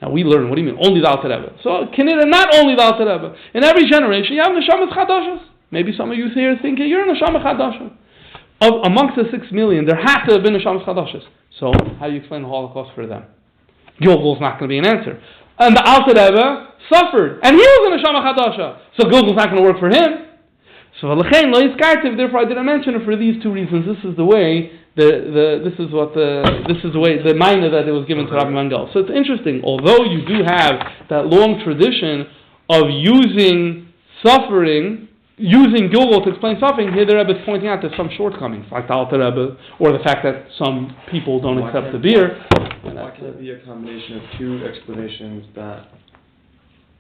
Now we learn. What do you mean? Only the Alter Rebbe. So Kinira, not only the Alter Rebbe. In every generation, you have neshamas chadashos. Maybe some of you here think you're a neshama chadashos. Amongst the 6 million, there had to have been neshamas chadashos. So how do you explain the Holocaust for them? Gilgul is not going to be an answer. And the Alter Rebbe suffered, and he was in a Neshama Chadasha, so Gilgul's not going to work for him. So L'chein lo yizkartiv, therefore I didn't mention it for these two reasons. This is the way this is the way the minor that it was given to Rabbi Mangel. So it's interesting, although you do have that long tradition of using Gilgul to explain suffering, here the Rebbe is pointing out there's some shortcomings, like the Alter Rebbe, or the fact that some people don't accept the beer.
Why can it be a combination of two explanations that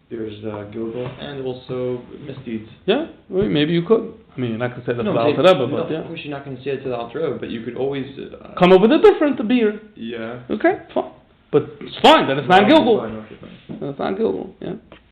there's Gilgul and also misdeeds?
Yeah, well, maybe you could. I mean, you're not going to say that to the
I'm
Alter
saying-
Rebbe, but
no,
yeah.
Of course you're not going to say it to the Alter Rebbe, but you could always...
Come up with a different beer.
Yeah.
Okay, fine. But it's fine, that it's not
No,
Gilgul.
fine, okay, fine.
That's not Gilgul, yeah.